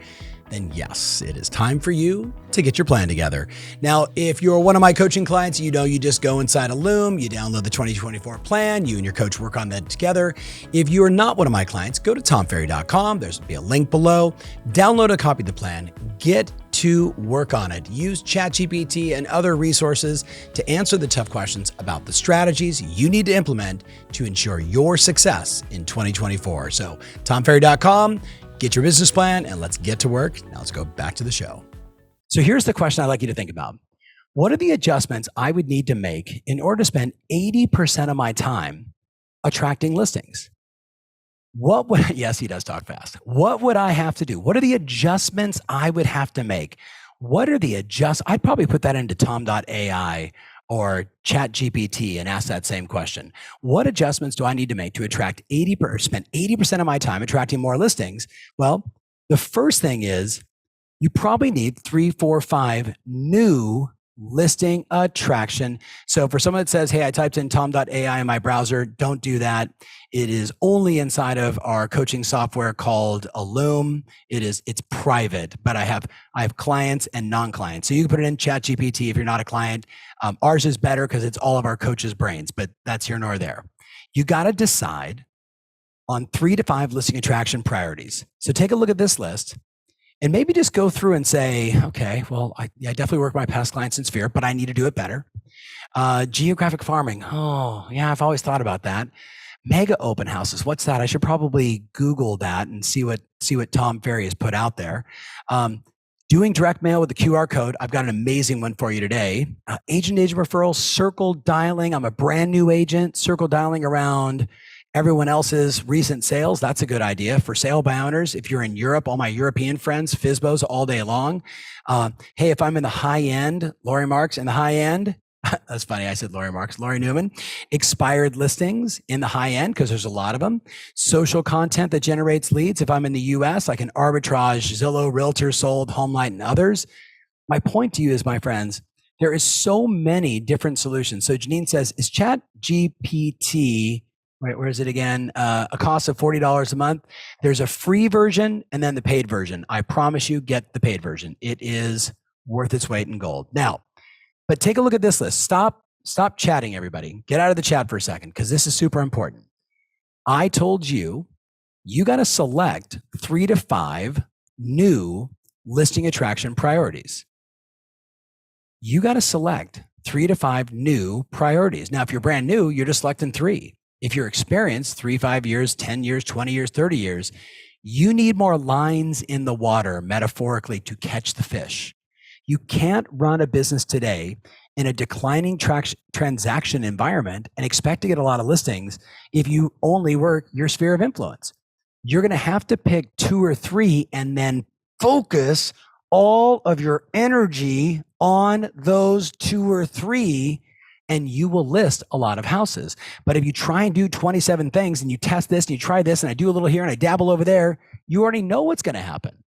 Then yes, it is time for you to get your plan together. Now, if you're one of my coaching clients, you know you just go inside a Loom, you download the 2024 plan, you and your coach work on that together. If you are not one of my clients, go to tomferry.com. There's be a link below. Download a copy of the plan. Get to work on it. Use ChatGPT and other resources to answer the tough questions about the strategies you need to implement to ensure your success in 2024. So tomferry.com. Get your business plan and let's get to work. Now let's go back to the show. So here's the question I'd like you to think about. What are the adjustments I would need to make in order to spend 80% of my time attracting listings? Yes, he does talk fast. What would I have to do? What are the adjustments I would have to make? I'd probably put that into tom.ai or ChatGPT and ask that same question. What adjustments do I need to make to attract spend 80% of my time attracting more listings? Well, the first thing is you probably need 3, 4, 5 new listing attraction. So for someone that says, hey, I typed in tom.ai in my browser, don't do that. It is only inside of our coaching software called Loom. It's private, but I have clients and non-clients. So you can put it in ChatGPT if you're not a client. Ours is better because it's all of our coaches' brains, but that's here nor there. You got to decide on 3 to 5 listing attraction priorities. So take a look at this list. And maybe just go through and say, okay, well, I definitely work with my past clients in Sphere, but I need to do it better. Geographic farming. Oh, yeah, I've always thought about that. Mega open houses. What's that? I should probably Google that and see what Tom Ferry has put out there. Doing direct mail with the QR code. I've got an amazing one for you today. Agent referrals, circle dialing. I'm a brand new agent, circle dialing around everyone else's recent sales. That's a good idea for sale by owners. If you're in Europe, all my European friends, FISBOs all day long. Hey, if I'm in the high end, Lori Marks in the high end. That's funny. I said Lori Marks, Lori Newman. Expired listings in the high end because there's a lot of them. Social content that generates leads. If I'm in the US, I can arbitrage Zillow, Realtor, Sold, HomeLight, and others. My point to you is, my friends, there is so many different solutions. So Janine says, is ChatGPT, right, where is it again? A cost of $40 a month. There's a free version and then the paid version. I promise you, get the paid version. It is worth its weight in gold. Now, but take a look at this list. Stop chatting, everybody. Get out of the chat for a second because this is super important. I told you, you got to select 3 to 5 new listing attraction priorities. You got to select 3 to 5 new priorities. Now, if you're brand new, you're just selecting 3. If you're experienced, 3, 5 years, 10 years, 20 years, 30 years, you need more lines in the water, metaphorically, to catch the fish. You can't run a business today in a declining transaction environment and expect to get a lot of listings if you only work your sphere of influence. You're going to have to pick 2 or 3 and then focus all of your energy on those 2 or 3, and you will list a lot of houses. But if you try and do 27 things and you test this and you try this and I do a little here and I dabble over there, you already know what's going to happen.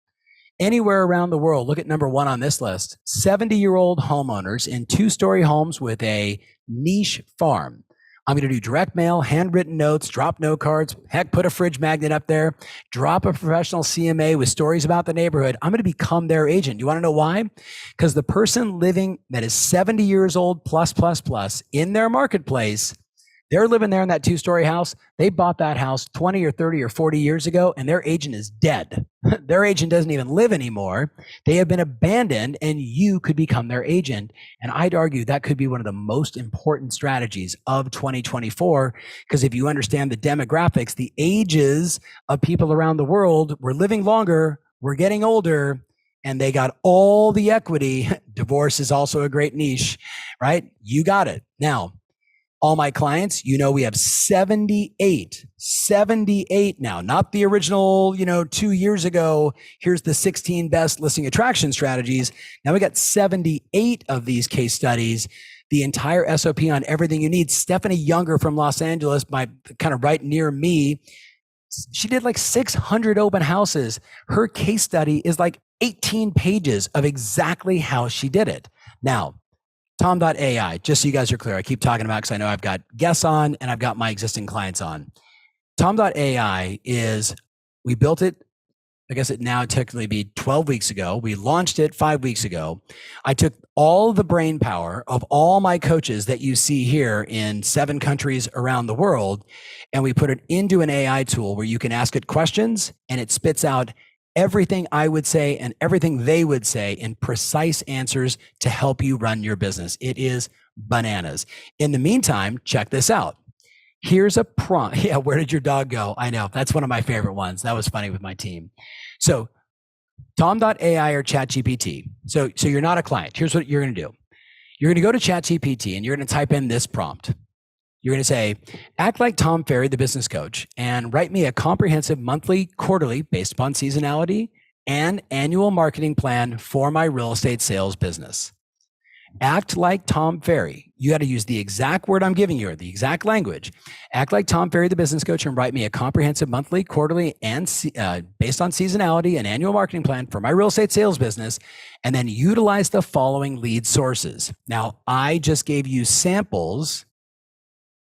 Anywhere around the world, look at number 1 on this list, 70-year-old homeowners in 2-story homes with a niche farm. I'm going to do direct mail, handwritten notes, drop note cards, heck, put a fridge magnet up there, drop a professional CMA with stories about the neighborhood. I'm going to become their agent. You want to know why? Because the person living that is 70 years old plus in their marketplace, They're living there in that 2-story house. They bought that house 20 or 30 or 40 years ago, and their agent is dead. Their agent doesn't even live anymore. They have been abandoned, and you could become their agent. And I'd argue that could be one of the most important strategies of 2024, because if you understand the demographics, the ages of people around the world, we're living longer, we're getting older, and they got all the equity. Divorce is also a great niche, right? You got it. Now, all my clients, we have 78 now, not the original, 2 years ago. Here's the 16 best listing attraction strategies. Now we got 78 of these case studies, the entire SOP on everything you need. Stephanie Younger from Los Angeles, kind of right near me, she did like 600 open houses. Her case study is like 18 pages of exactly how she did it. Now, Tom.ai, just so you guys are clear, I keep talking about because I know I've got guests on and I've got my existing clients on. Tom.ai we built it, I guess it now technically be 12 weeks ago. We launched it 5 weeks ago. I took all the brain power of all my coaches that you see here in 7 countries around the world, and we put it into an AI tool where you can ask it questions and it spits out everything I would say and everything they would say in precise answers to help you run your business. It is bananas. In the meantime, check this out. Here's a prompt. Yeah, where did your dog go? I know. That's one of my favorite ones. That was funny with my team. So Tom.ai or ChatGPT. So you're not a client. Here's what you're going to do. You're going to go to ChatGPT and you're going to type in this prompt. You're going to say, act like Tom Ferry, the business coach, and write me a comprehensive monthly, quarterly, based upon seasonality, and annual marketing plan for my real estate sales business. Act like Tom Ferry. You got to use the exact word I'm giving you, or the exact language. Act like Tom Ferry, the business coach, and write me a comprehensive monthly, quarterly, and based on seasonality and annual marketing plan for my real estate sales business, and then utilize the following lead sources. Now, I just gave you samples.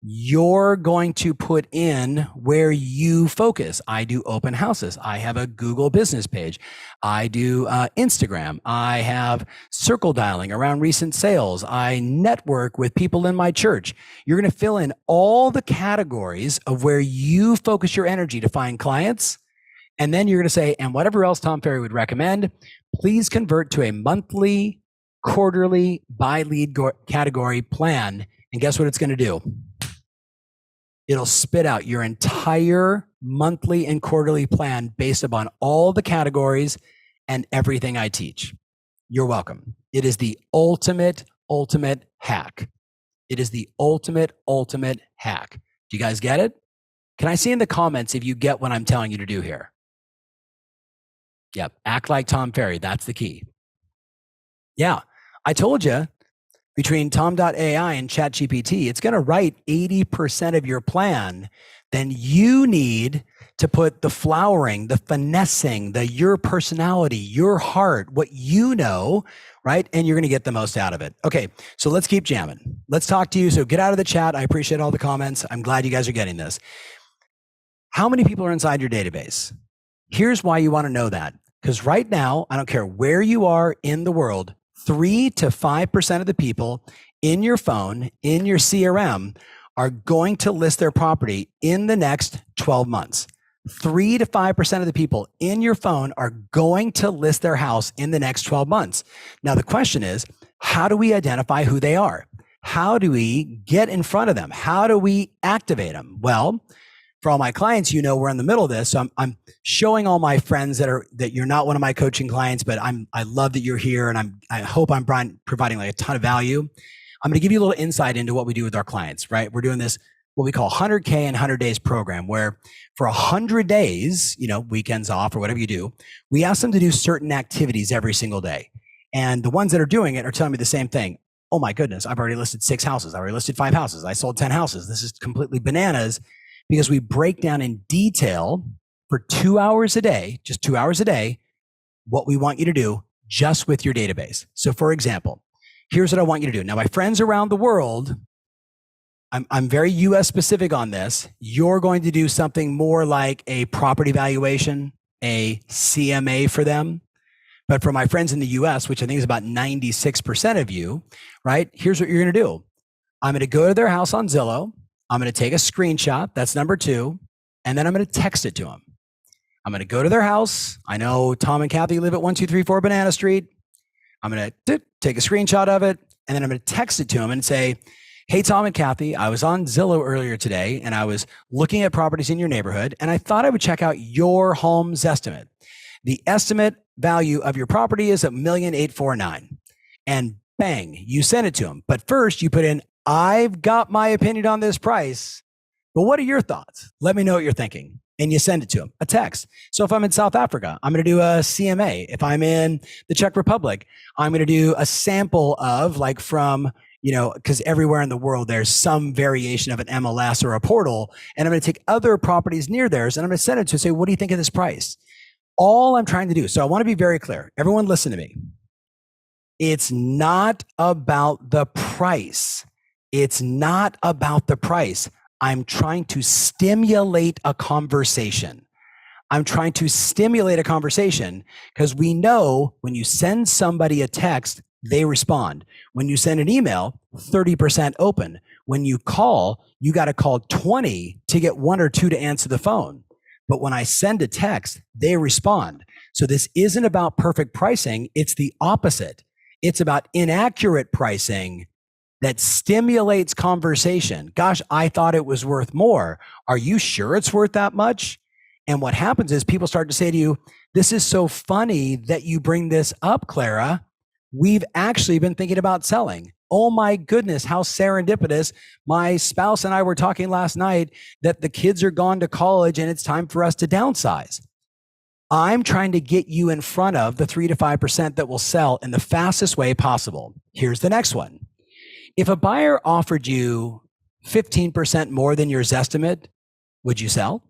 You're going to put in where you focus. I do open houses. I have a Google business page. I do Instagram. I have circle dialing around recent sales. I network with people in my church. You're going to fill in all the categories of where you focus your energy to find clients. And then you're going to say, and whatever else Tom Ferry would recommend, please convert to a monthly, quarterly, by lead category plan. And guess what it's going to do? It'll spit out your entire monthly and quarterly plan based upon all the categories and everything I teach. You're welcome. It is the ultimate hack. It is the ultimate hack. Do you guys get it? Can I see in the comments if you get what I'm telling you to do here? Yep. Act like Tom Ferry. That's the key. Yeah. I told you, between Tom.ai and ChatGPT, it's going to write 80% of your plan. Then you need to put the flowering, the finessing, your personality, your heart, what you know, right? And you're going to get the most out of it. Okay, so let's keep jamming. Let's talk to you. So get out of the chat. I appreciate all the comments. I'm glad you guys are getting this. How many people are inside your database? Here's why you want to know that. Because right now, I don't care where you are in the world, 3 to 5% of the people in your phone, in your CRM, are going to list their property in the next 12 months. 3 to 5% of the people in your phone are going to list their house in the next 12 months. Now, the question is, how do we identify who they are? How do we get in front of them? How do we activate them? Well, for all my clients, we're in the middle of this. So I'm showing all my friends that you're not one of my coaching clients, but I love that you're here, and I hope I'm providing like a ton of value. I'm going to give you a little insight into what we do with our clients, right? We're doing this, what we call 100K and 100 days program, where for 100 days, weekends off or whatever you do, we ask them to do certain activities every single day. And the ones that are doing it are telling me the same thing. Oh my goodness, I've already listed 6 houses. I already listed 5 houses. I sold 10 houses. This is completely bananas. Because we break down in detail for 2 hours a day, just 2 hours a day, what we want you to do just with your database. So for example, here's what I want you to do. Now, my friends around the world, I'm very US specific on this. You're going to do something more like a property valuation, a CMA for them. But for my friends in the US, which I think is about 96% of you, right? Here's what you're going to do. I'm going to go to their house on Zillow. I'm going to take a screenshot. That's number 2. And then I'm going to text it to them. I'm going to go to their house. I know Tom and Kathy live at 1234 Banana Street. I'm going to take a screenshot of it. And then I'm going to text it to them and say, hey, Tom and Kathy, I was on Zillow earlier today and I was looking at properties in your neighborhood and I thought I would check out your home's estimate. The estimate value of your property is $1,849,000. And bang, you send it to them. But first you put in, I've got my opinion on this price, but what are your thoughts? Let me know what you're thinking. And you send it to them, a text. So if I'm in South Africa, I'm going to do a CMA. If I'm in the Czech Republic, I'm going to do a sample of like from, because everywhere in the world, there's some variation of an MLS or a portal. And I'm going to take other properties near theirs and I'm going to send it to say, what do you think of this price? All I'm trying to do. So I want to be very clear. Everyone listen to me. It's not about the price. It's not about the price. I'm trying to stimulate a conversation. I'm trying to stimulate a conversation because we know when you send somebody a text, they respond. When you send an email, 30% open. When you call, you got to call 20 to get 1 or 2 to answer the phone. But when I send a text, they respond. So this isn't about perfect pricing. It's the opposite. It's about inaccurate pricing that stimulates conversation. Gosh, I thought it was worth more. Are you sure it's worth that much? And what happens is people start to say to you, this is so funny that you bring this up, Clara. We've actually been thinking about selling. Oh my goodness, how serendipitous. My spouse and I were talking last night that the kids are gone to college and it's time for us to downsize. I'm trying to get you in front of the 3 to 5% that will sell in the fastest way possible. Here's the next one. If a buyer offered you 15% more than your estimate, would you sell?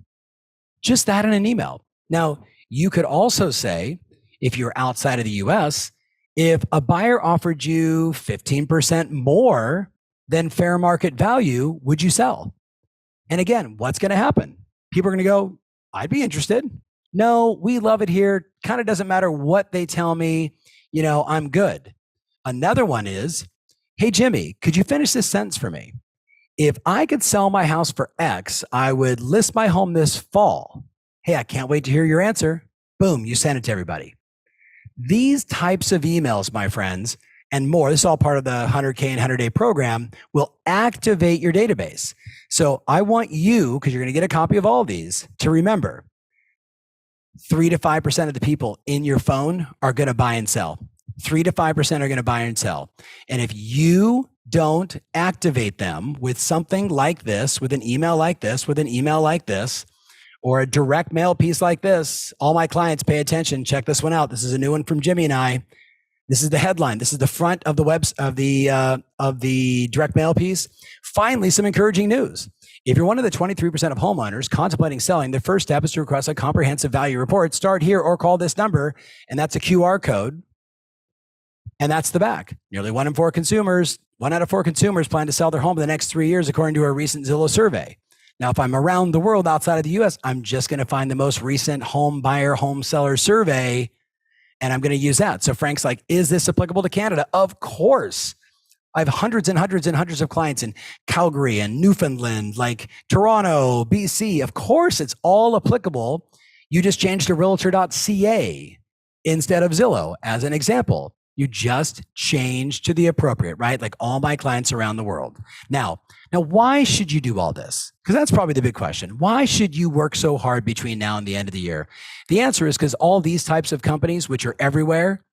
Just that in an email. Now, you could also say, if you're outside of the US, if a buyer offered you 15% more than fair market value, would you sell? And again, what's going to happen? People are going to go, I'd be interested. No, we love it here. Kind of doesn't matter what they tell me. I'm good. Another one is, hey, Jimmy, could you finish this sentence for me? If I could sell my house for X, I would list my home this fall. Hey, I can't wait to hear your answer. Boom, you send it to everybody. These types of emails, my friends, and more, this is all part of the 100K and 100-day program, will activate your database. So I want you, because you're going to get a copy of all of these, to remember 3 to 5% of the people in your phone are going to buy and sell. 3 to 5% are going to buy and sell. And if you don't activate them with something like this, with an email like this, with an email like this, or a direct mail piece like this, all my clients pay attention. Check this one out. This is a new one from Jimmy and I. This is the headline. This is the front of the of the direct mail piece. Finally, some encouraging news. If you're one of the 23% of homeowners contemplating selling, the first step is to request a comprehensive value report. Start here or call this number, and that's a QR code. And that's the back. Nearly 1 out of 4 consumers plan to sell their home in the next 3 years, according to a recent Zillow survey. Now, if I'm around the world outside of the US, I'm just going to find the most recent home buyer, home seller survey, and I'm going to use that. So Frank's like, is this applicable to Canada? Of course. I have hundreds and hundreds and hundreds of clients in Calgary and Newfoundland, like Toronto, BC. Of course, it's all applicable. You just changed to realtor.ca instead of Zillow as an example. You just change to the appropriate, right? Like all my clients around the world. Now, why should you do all this? Because that's probably the big question. Why should you work so hard between now and the end of the year? The answer is because all these types of companies, which are everywhere,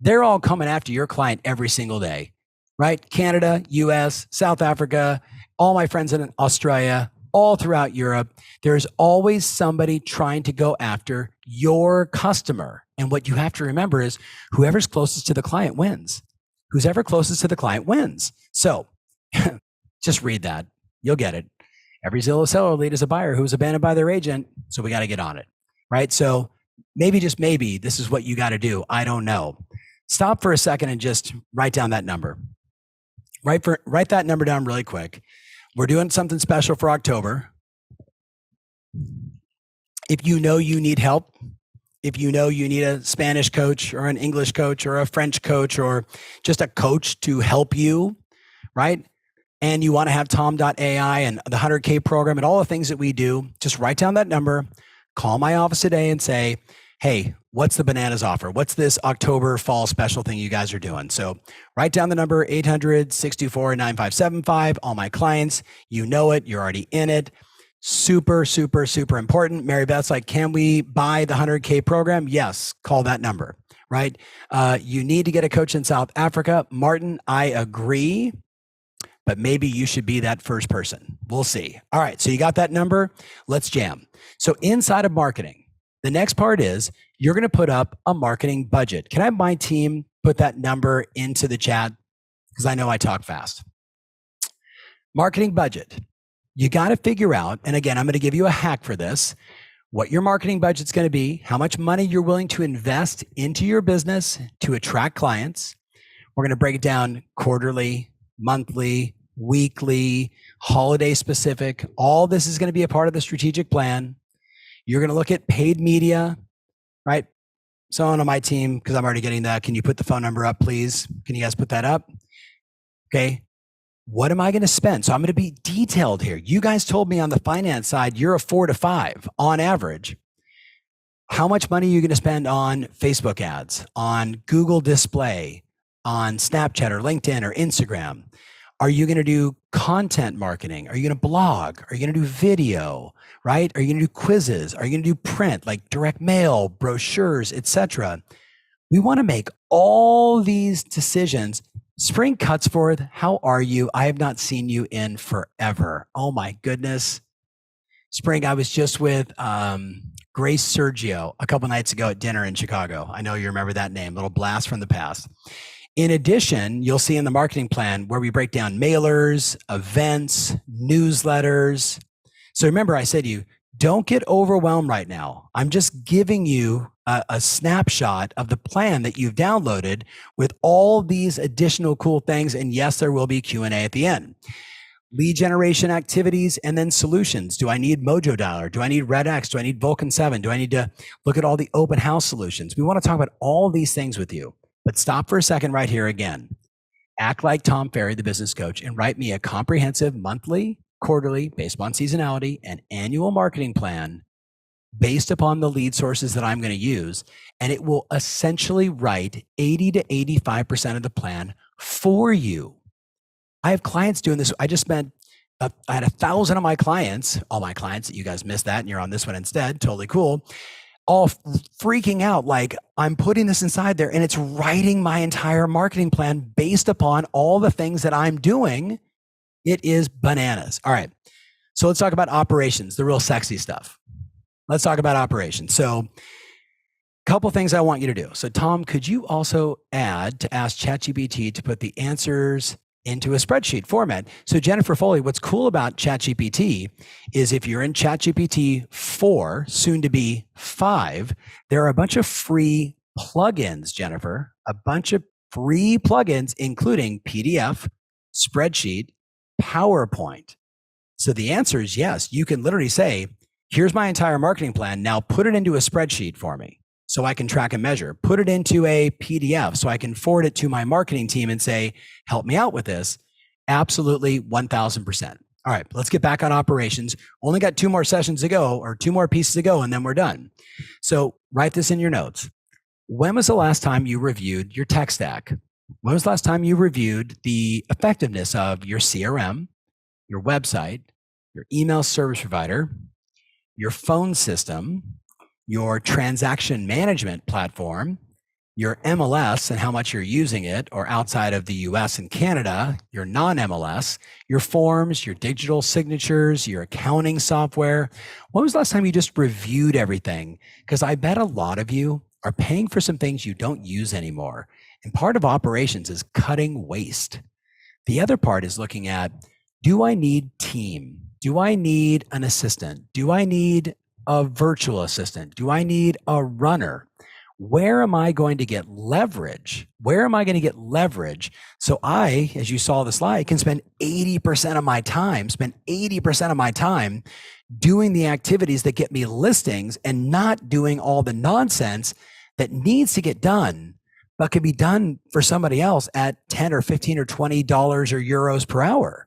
they're all coming after your client every single day, right? Canada, US, South Africa, all my friends in Australia, all throughout Europe. There's always somebody trying to go after your customer. And what you have to remember is whoever's closest to the client wins. Who's ever closest to the client wins. So just read that. You'll get it. Every Zillow seller lead is a buyer who was abandoned by their agent. So we got to get on it, right? So maybe, just maybe, this is what you got to do. I don't know. Stop for a second and just write down that number. Write that number down really quick. We're doing something special for October. If you know you need help, if you know you need a Spanish coach or an English coach or a French coach or just a coach to help you, right? and you want to have Tom.ai and the 100K program and all the things that we do, just write down that number, call my office today and say, hey, what's the bananas offer? What's this October fall special thing you guys are doing? So write down the number 800-624-9575. All my clients, you know it, you're already in it. Super, super, super important. Mary Beth's like, can we buy the 100K program? Yes, call that number, right? You need to get a coach in South Africa. Martin, I agree, but maybe you should be that first person. We'll see. All right, so you got that number. Let's jam. So inside of marketing, the next part is you're going to put up a marketing budget. Can I have my team put that number into the chat? Because I know I talk fast. Marketing budget. You got to figure out, and again, I'm going to give you a hack for this, what your marketing budget's going to be, how much money you're willing to invest into your business to attract clients. We're going to break it down quarterly, monthly, weekly, holiday specific. All this is going to be a part of the strategic plan. You're going to look at paid media, right? Someone on my team, because I'm already getting that, can you put the phone number up, please? Can you guys put that up? Okay. What am I going to spend? So I'm going to be detailed here. You guys told me on the finance side, you're a 4 to 5 on average. How much money are you going to spend on Facebook ads, on Google display, on Snapchat or LinkedIn or Instagram? Are you going to do content marketing? Are you going to blog? Are you going to do video, right? Are you going to do quizzes? Are you going to do print, like direct mail, brochures, etc.? We want to make all these decisions. Spring Cutsforth, how are you? I have not seen you in forever. Oh my goodness. Spring, I was just with Grace Sergio a couple nights ago at dinner in Chicago. I know you remember that name, little blast from the past. In addition, you'll see in the marketing plan where we break down mailers, events, newsletters. So remember, I said to you, don't get overwhelmed right now. I'm just giving you a snapshot of the plan that you've downloaded with all these additional cool things. And yes, there will be Q&A at the end. Lead generation activities and then solutions. Do I need Mojo Dialer? Do I need RedX? Do I need Vulcan 7? Do I need to look at all the open house solutions? We want to talk about all these things with you, but stop for a second right here again. Act like Tom Ferry, the business coach, and write me a comprehensive monthly, quarterly, based upon seasonality, and annual marketing plan based upon the lead sources that I'm going to use. And it will essentially write 80 to 85% of the plan for you. I have clients doing this. I just spent, I had 1,000 of my clients, all my clients, you guys missed that and you're on this one instead. Totally cool. All freaking out. Like, I'm putting this inside there and it's writing my entire marketing plan based upon all the things that I'm doing. It is bananas. All right. So let's talk about operations, the real sexy stuff. Let's talk about operations. So a couple things I want you to do. So Tom, could you also add to ask ChatGPT to put the answers into a spreadsheet format? So Jennifer Foley, what's cool about ChatGPT is if you're in ChatGPT 4, soon to be 5, there are a bunch of free plugins, Jennifer, a bunch of free plugins, including PDF, spreadsheet, PowerPoint. So the answer is yes. You can literally say, here's my entire marketing plan. Now put it into a spreadsheet for me so I can track and measure. Put it into a PDF so I can forward it to my marketing team and say, help me out with this. Absolutely 1000%. All right, let's get back on operations. Only got 2 more sessions to go, or 2 more pieces to go, and then we're done. So write this in your notes. When was the last time you reviewed your tech stack? When was the last time you reviewed the effectiveness of your CRM, your website, your email service provider, your phone system, your transaction management platform, your MLS and how much you're using it, or outside of the US and Canada, your non-MLS, your forms, your digital signatures, your accounting software? When was the last time you just reviewed everything? Because I bet a lot of you are paying for some things you don't use anymore. And part of operations is cutting waste. The other part is looking at, do I need team? Do I need an assistant? Do I need a virtual assistant? Do I need a runner? Where am I going to get leverage? Where am I going to get leverage? So I, as you saw the slide, can spend 80% of my time, doing the activities that get me listings and not doing all the nonsense that needs to get done, but can be done for somebody else at 10 or 15 or $20 or euros per hour.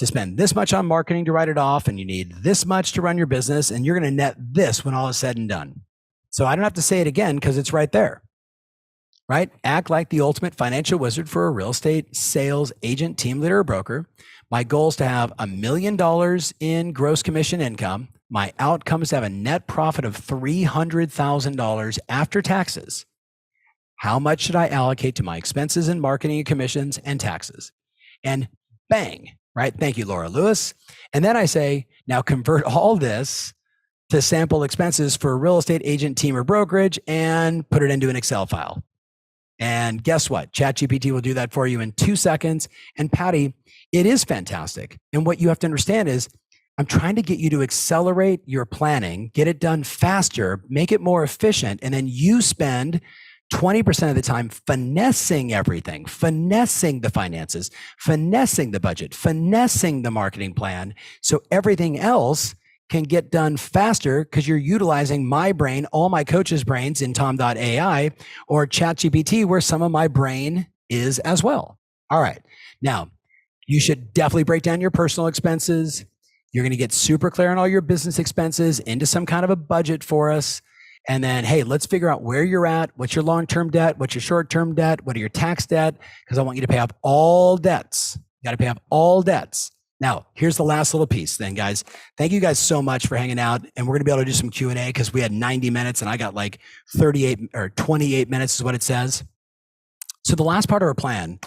to spend this much on marketing to write it off, and you need this much to run your business, and you're going to net this when all is said and done. So I don't have to say it again because it's right there, right? Act like the ultimate financial wizard for a real estate sales agent, team leader, or broker. My goal is to have $1 million in gross commission income. My outcome is to have a net profit of $300,000 after taxes. How much should I allocate to my expenses and marketing and commissions and taxes? And bang, right? Thank you, Laura Lewis. And then I say, now convert all this to sample expenses for a real estate agent, team, or brokerage and put it into an Excel file. And guess what? ChatGPT will do that for you in 2 seconds. And Patty, it is fantastic. And what you have to understand is I'm trying to get you to accelerate your planning, get it done faster, make it more efficient, and then you spend 20% of the time finessing everything, finessing the finances, finessing the budget, finessing the marketing plan. So everything else can get done faster because you're utilizing my brain, all my coaches' brains in Tom.ai or ChatGPT, where some of my brain is as well. All right. Now, you should definitely break down your personal expenses. You're going to get super clear on all your business expenses into some kind of a budget for us. And then, hey, let's figure out where you're at. What's your long-term debt? What's your short-term debt? What are your tax debt? Because I want you to pay off all debts. You got to pay off all debts. Now, here's the last little piece then, guys. Thank you guys so much for hanging out. And we're going to be able to do some Q&A because we had 90 minutes and I got like 38 or 28 minutes is what it says. So the last part of our plan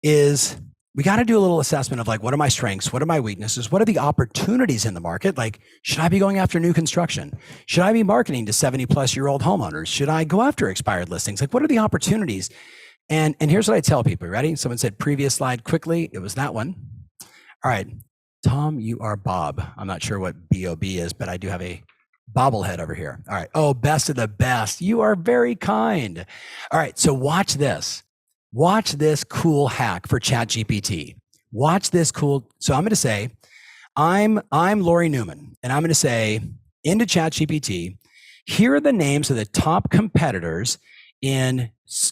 is we got to do a little assessment of like, what are my strengths? What are my weaknesses? What are the opportunities in the market? Like, should I be going after new construction? Should I be marketing to 70-plus-year-old homeowners? Should I go after expired listings? Like, what are the opportunities? And here's what I tell people. Ready? Someone said previous slide quickly. It was that one. All right. Tom, you are Bob. I'm not sure what B-O-B is, but I do have a bobblehead over here. All right. Oh, best of the best. You are very kind. All right. So watch this. Watch this cool hack for ChatGPT. Watch this cool. So I'm going to say, I'm Lori Newman, and I'm going to say into ChatGPT, here are the names of the top competitors in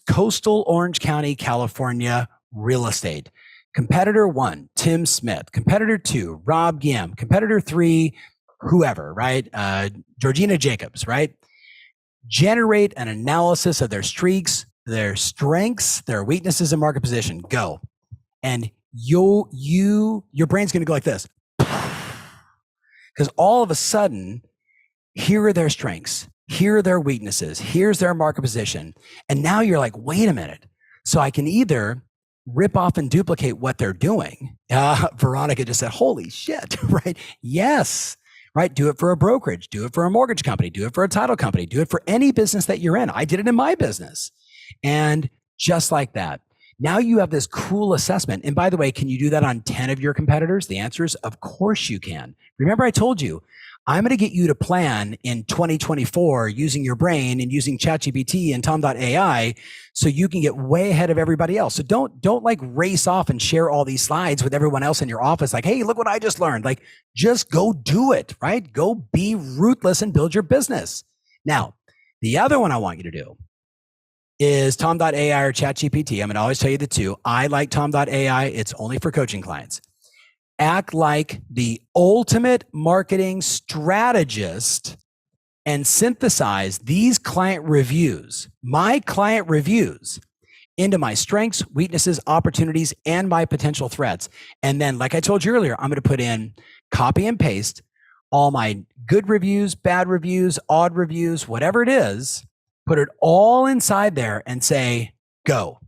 coastal Orange County, California real estate. Competitor 1, Tim Smith. Competitor 2, Rob Giem. Competitor 3, whoever, right? Georgina Jacobs, right? Generate an analysis of their streaks, their strengths, their weaknesses, and market position. Go. And your brain's going to go like this. Because all of a sudden, here are their strengths. Here are their weaknesses. Here's their market position. And now you're like, wait a minute. So I can either rip off and duplicate what they're doing. Veronica just said, holy shit, right? Yes, right? Do it for a brokerage. Do it for a mortgage company. Do it for a title company. Do it for any business that you're in. I did it in my business. And just like that, now you have this cool assessment. And by the way, can you do that on 10 of your competitors? The answer is, of course you can. Remember, I told you, I'm going to get you to plan in 2024 using your brain and using ChatGPT and Tom.ai so you can get way ahead of everybody else. So don't like race off and share all these slides with everyone else in your office. Like, hey, look what I just learned. Like, just go do it, right? Go be ruthless and build your business. Now, the other one I want you to do is Tom.ai or ChatGPT. I'm going to always tell you the two. I like Tom.ai. It's only for coaching clients. Act like the ultimate marketing strategist and synthesize these client reviews, my client reviews, into my strengths, weaknesses, opportunities, and my potential threats. And then, like I told you earlier, I'm going to put in copy and paste all my good reviews, bad reviews, odd reviews, whatever it is, put it all inside there and say, go.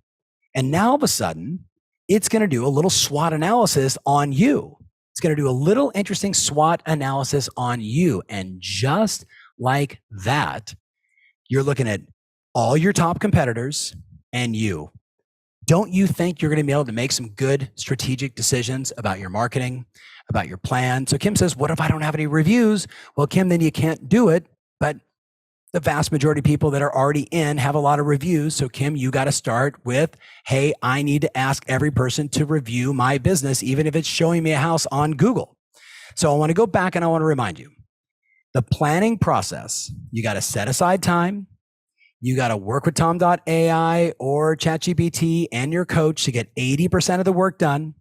And now all of a sudden, it's going to do a little SWOT analysis on you. It's going to do a little interesting SWOT analysis on you. And just like that, you're looking at all your top competitors and you. Don't you think you're going to be able to make some good strategic decisions about your marketing, about your plan? So Kim says, what if I don't have any reviews? Well, Kim, then you can't do it. But the vast majority of people that are already in have a lot of reviews. So Kim, you got to start with, hey, I need to ask every person to review my business, even if it's showing me a house on Google. So I want to go back and I want to remind you, the planning process, you got to set aside time. You got to work with Tom.ai or ChatGPT and your coach to get 80% of the work done.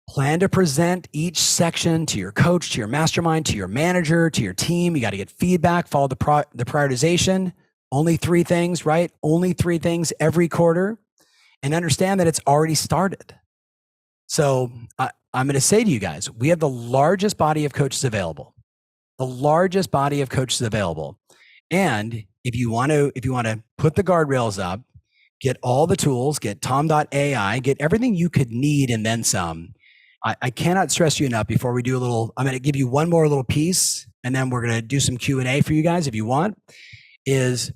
Plan to present each section to your coach, to your mastermind, to your manager, to your team. You got to get feedback, follow the prioritization. Only 3 things, right? Only 3 things every quarter. And understand that it's already started. So I'm going to say to you guys, we have the largest body of coaches available. The largest body of coaches available. And if you want to put the guardrails up, get all the tools, get tom.ai, get everything you could need and then some. I cannot stress you enough before we do I'm going to give you one more little piece and then we're going to do some Q&A for you guys if you want. It's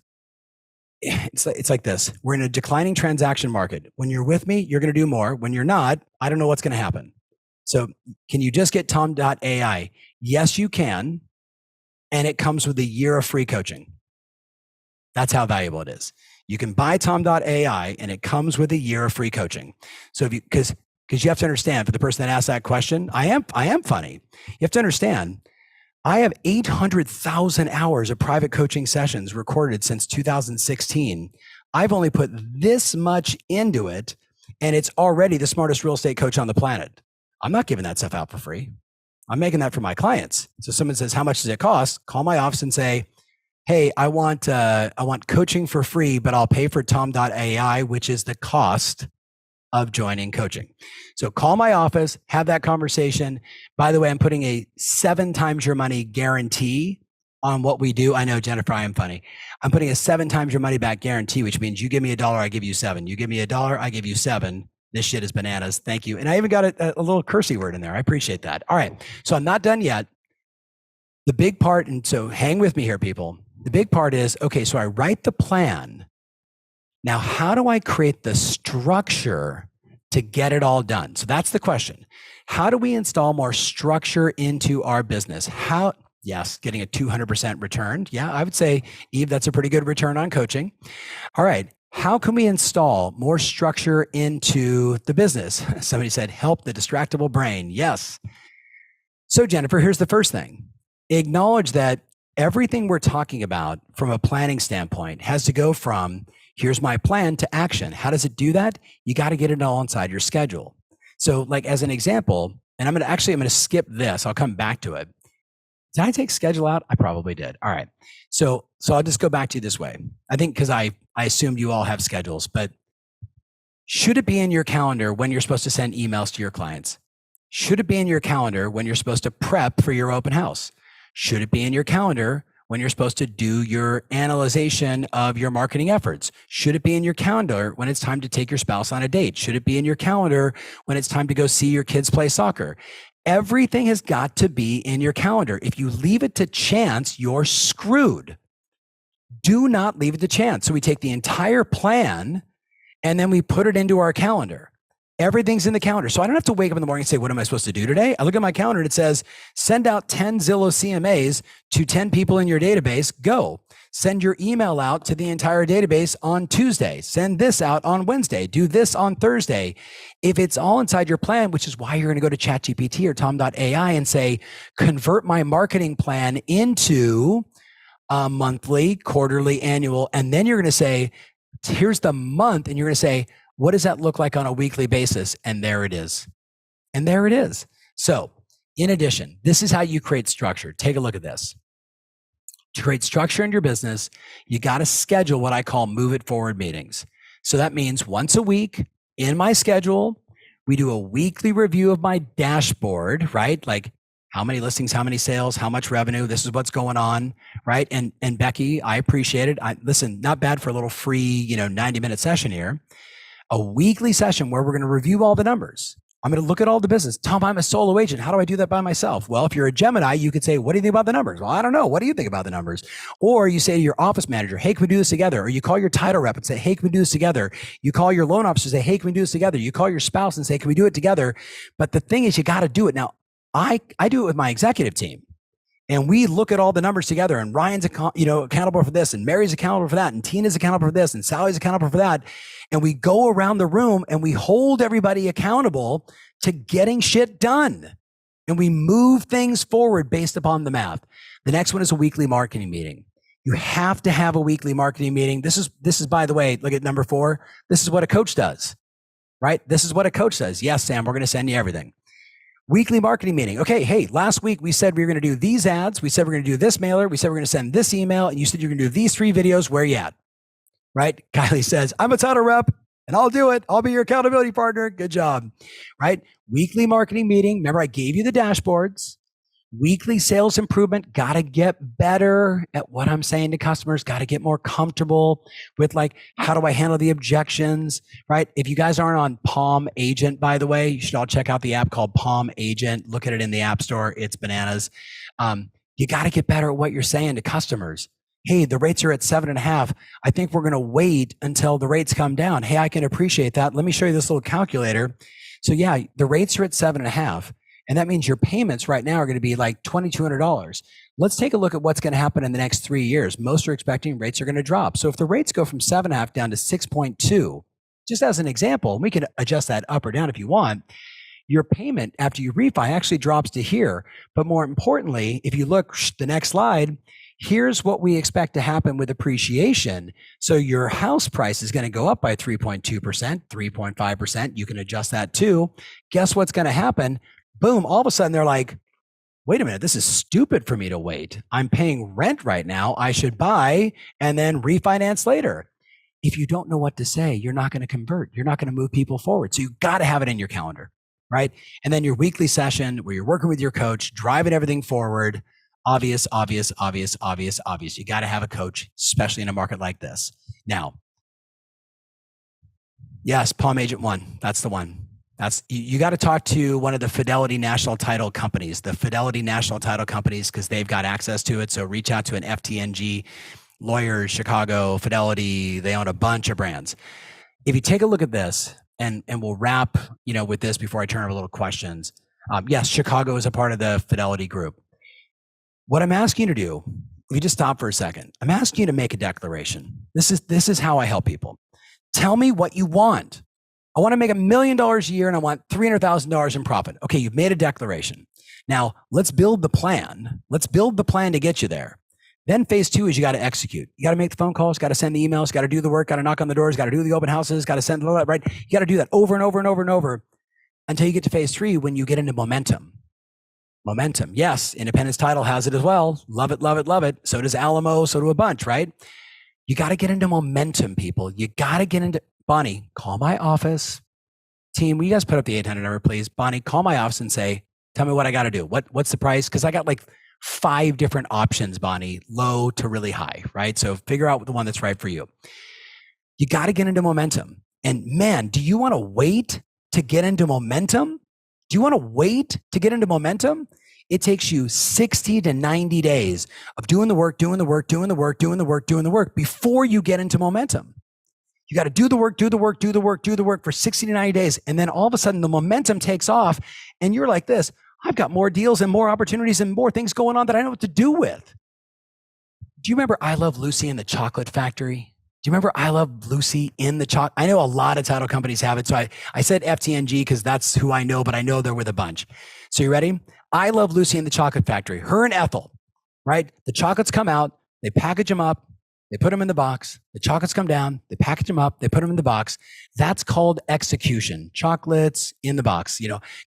like this. We're in a declining transaction market. When you're with me, you're going to do more. When you're not, I don't know what's going to happen. So can you just get tom.ai? Yes, you can. And it comes with a year of free coaching. That's how valuable it is. You can buy tom.ai and it comes with a year of free coaching. So because you have to understand, for the person that asked that question, I am funny. You have to understand, I have 800,000 hours of private coaching sessions recorded since 2016. I've only put this much into it, and it's already the smartest real estate coach on the planet. I'm not giving that stuff out for free. I'm making that for my clients. So someone says, how much does it cost? Call my office and say, hey, I want coaching for free, but I'll pay for tom.ai, which is the cost of joining coaching. So call my office, have that conversation. By the way, I'm putting a 7 times your money guarantee on what we do. I know, Jennifer, I am funny. I'm putting a 7 times your money back guarantee, which means you give me $1, I give you 7. You give me $1, I give you 7. This shit is bananas. Thank you. And I even got a little cursey word in there. I appreciate that. All right. So I'm not done yet. The big part, and so hang with me here, people. The big part is, okay, so I write the plan. Now, how do I create the structure to get it all done? So that's the question. How do we install more structure into our business? Yes, getting a 200% return. Yeah, I would say, Eve, that's a pretty good return on coaching. All right. How can we install more structure into the business? Somebody said, help the distractible brain. Yes. So Jennifer, here's the first thing. Acknowledge that everything we're talking about from a planning standpoint has to go from here's my plan to action. How does it do that? You got to get it all inside your schedule. So like as an example, and I'm going to skip this. I'll come back to it. Did I take schedule out? I probably did. All right. So I'll just go back to you this way. I think because I assumed you all have schedules, but should it be in your calendar when you're supposed to send emails to your clients? Should it be in your calendar when you're supposed to prep for your open house? Should it be in your calendar when you're supposed to do your analyzation of your marketing efforts? Should it be in your calendar when it's time to take your spouse on a date? Should it be in your calendar when it's time to go see your kids play soccer? Everything has got to be in your calendar. If you leave it to chance, you're screwed. Do not leave it to chance. So we take the entire plan and then we put it into our calendar. Everything's in the calendar. So I don't have to wake up in the morning and say, what am I supposed to do today? I look at my calendar and it says, send out 10 Zillow CMAs to 10 people in your database. Go. Send your email out to the entire database on Tuesday. Send this out on Wednesday. Do this on Thursday. If it's all inside your plan, which is why you're going to go to ChatGPT or tom.ai and say, convert my marketing plan into a monthly, quarterly, annual. And then you're going to say, here's the month. And you're going to say, what does that look like on a weekly basis? And there it is. And there it is. So in addition, this is how you create structure. Take a look at this. To create structure in your business, you got to schedule what I call move it forward meetings. So that means once a week in my schedule, we do a weekly review of my dashboard, right? Like how many listings, how many sales, how much revenue, this is what's going on, right? And Becky, I appreciate it. Listen, not bad for a little free, 90-minute session here. A weekly session where we're going to review all the numbers. I'm going to look at all the business. Tom, I'm a solo agent. How do I do that by myself? Well, if you're a Gemini, you could say, what do you think about the numbers? Well, I don't know. What do you think about the numbers? Or you say to your office manager, hey, can we do this together? Or you call your title rep and say, hey, can we do this together? You call your loan officer and say, hey, can we do this together? You call your spouse and say, can we do it together? But the thing is, you got to do it. Now, I do it with my executive team. And we look at all the numbers together, and Ryan's accountable for this, and Mary's accountable for that, and Tina's accountable for this, and Sally's accountable for that. And we go around the room and we hold everybody accountable to getting shit done. And we move things forward based upon the math. The next one is a weekly marketing meeting. You have to have a weekly marketing meeting. This is, by the way, look at number 4. This is what a coach does, right? This is what a coach does. Yes, Sam, we're going to send you everything. Weekly marketing meeting. Okay, hey, last week we said we were going to do these ads. We said we're going to do this mailer. We said we're going to send this email. And you said you're going to do these 3 videos. Where you at? Right? Kylie says, I'm a title rep and I'll do it. I'll be your accountability partner. Good job. Right? Weekly marketing meeting. Remember, I gave you the dashboards. Weekly sales improvement. Got to get better at what I'm saying to customers. Got to get more comfortable with like, how do I handle the objections? Right? If you guys aren't on Palm Agent, by the way, you should all check out the app called Palm Agent. Look at it in the App Store. It's bananas. You got to get better at what you're saying to customers. Hey, the rates are at 7.5. I think we're going to wait until the rates come down. Hey, I can appreciate that. Let me show you this little calculator. So yeah, the rates are at 7.5. And that means your payments right now are going to be like $2,200. Let's take a look at what's going to happen in the next 3 years. Most are expecting rates are going to drop. So if the rates go from 7.5 down to 6.2, just as an example, we can adjust that up or down if you want. Your payment after you refi actually drops to here. But more importantly, if you look the next slide, here's what we expect to happen with appreciation. So your house price is going to go up by 3.2%, 3.5%. You can adjust that too. Guess what's going to happen? Boom, all of a sudden they're like, wait a minute, this is stupid for me to wait. I'm paying rent right now. I should buy and then refinance later. If you don't know what to say, you're not going to convert. You're not going to move people forward. So you got to have it in your calendar, right? And then your weekly session where you're working with your coach, driving everything forward. Obvious. You got to have a coach, especially in a market like this. Now, yes, Palm Agent 1. That's the one. You got to talk to one of the Fidelity National Title companies, because they've got access to it. So reach out to an FTNG, Lawyers, Chicago, Fidelity. They own a bunch of brands. If you take a look at this, and we'll wrap, with this before I turn over a little questions. Yes, Chicago is a part of the Fidelity group. What I'm asking you to do, if you just stop for a second, I'm asking you to make a declaration. This is how I help people. Tell me what you want. I want to make $1 million a year and I want $300,000 in profit. Okay, you've made a declaration. Now let's build the plan. Let's build the plan to get you there. Then phase 2 is you got to execute. You got to make the phone calls, got to send the emails, got to do the work, got to knock on the doors, got to do the open houses, got to send all that, right? You got to do that over and over and over and over until you get to phase 3 when you get into momentum. Momentum. Yes, Independence Title has it as well. Love it, love it, love it. So does Alamo, so do a bunch, right? You got to get into momentum, people. You got to get into, Bonnie, call my office. Team, will you guys put up the 800 number, please? Bonnie, call my office and say, tell me what I got to do. What's the price? Because I got like 5 different options, Bonnie, low to really high, right? So figure out the one that's right for you. You got to get into momentum. And man, do you want to wait to get into momentum? Do you want to wait to get into momentum? It takes you 60 to 90 days of doing the work before you get into momentum. You got to do the work for 60 to 90 days. And then all of a sudden the momentum takes off and you're like this, I've got more deals and more opportunities and more things going on that I know what to do with. Do you remember I Love Lucy in the Chocolate Factory? Do you remember I Love Lucy in the Chocolate? I know a lot of title companies have it. So I said FTNG because that's who I know, but I know they're with a bunch. So you ready? I Love Lucy in the Chocolate Factory. Her and Ethel, right? The chocolates come out, they package them up, they put them in the box. The chocolates come down, they package them up, they put them in the box. That's called execution. Chocolates in the box.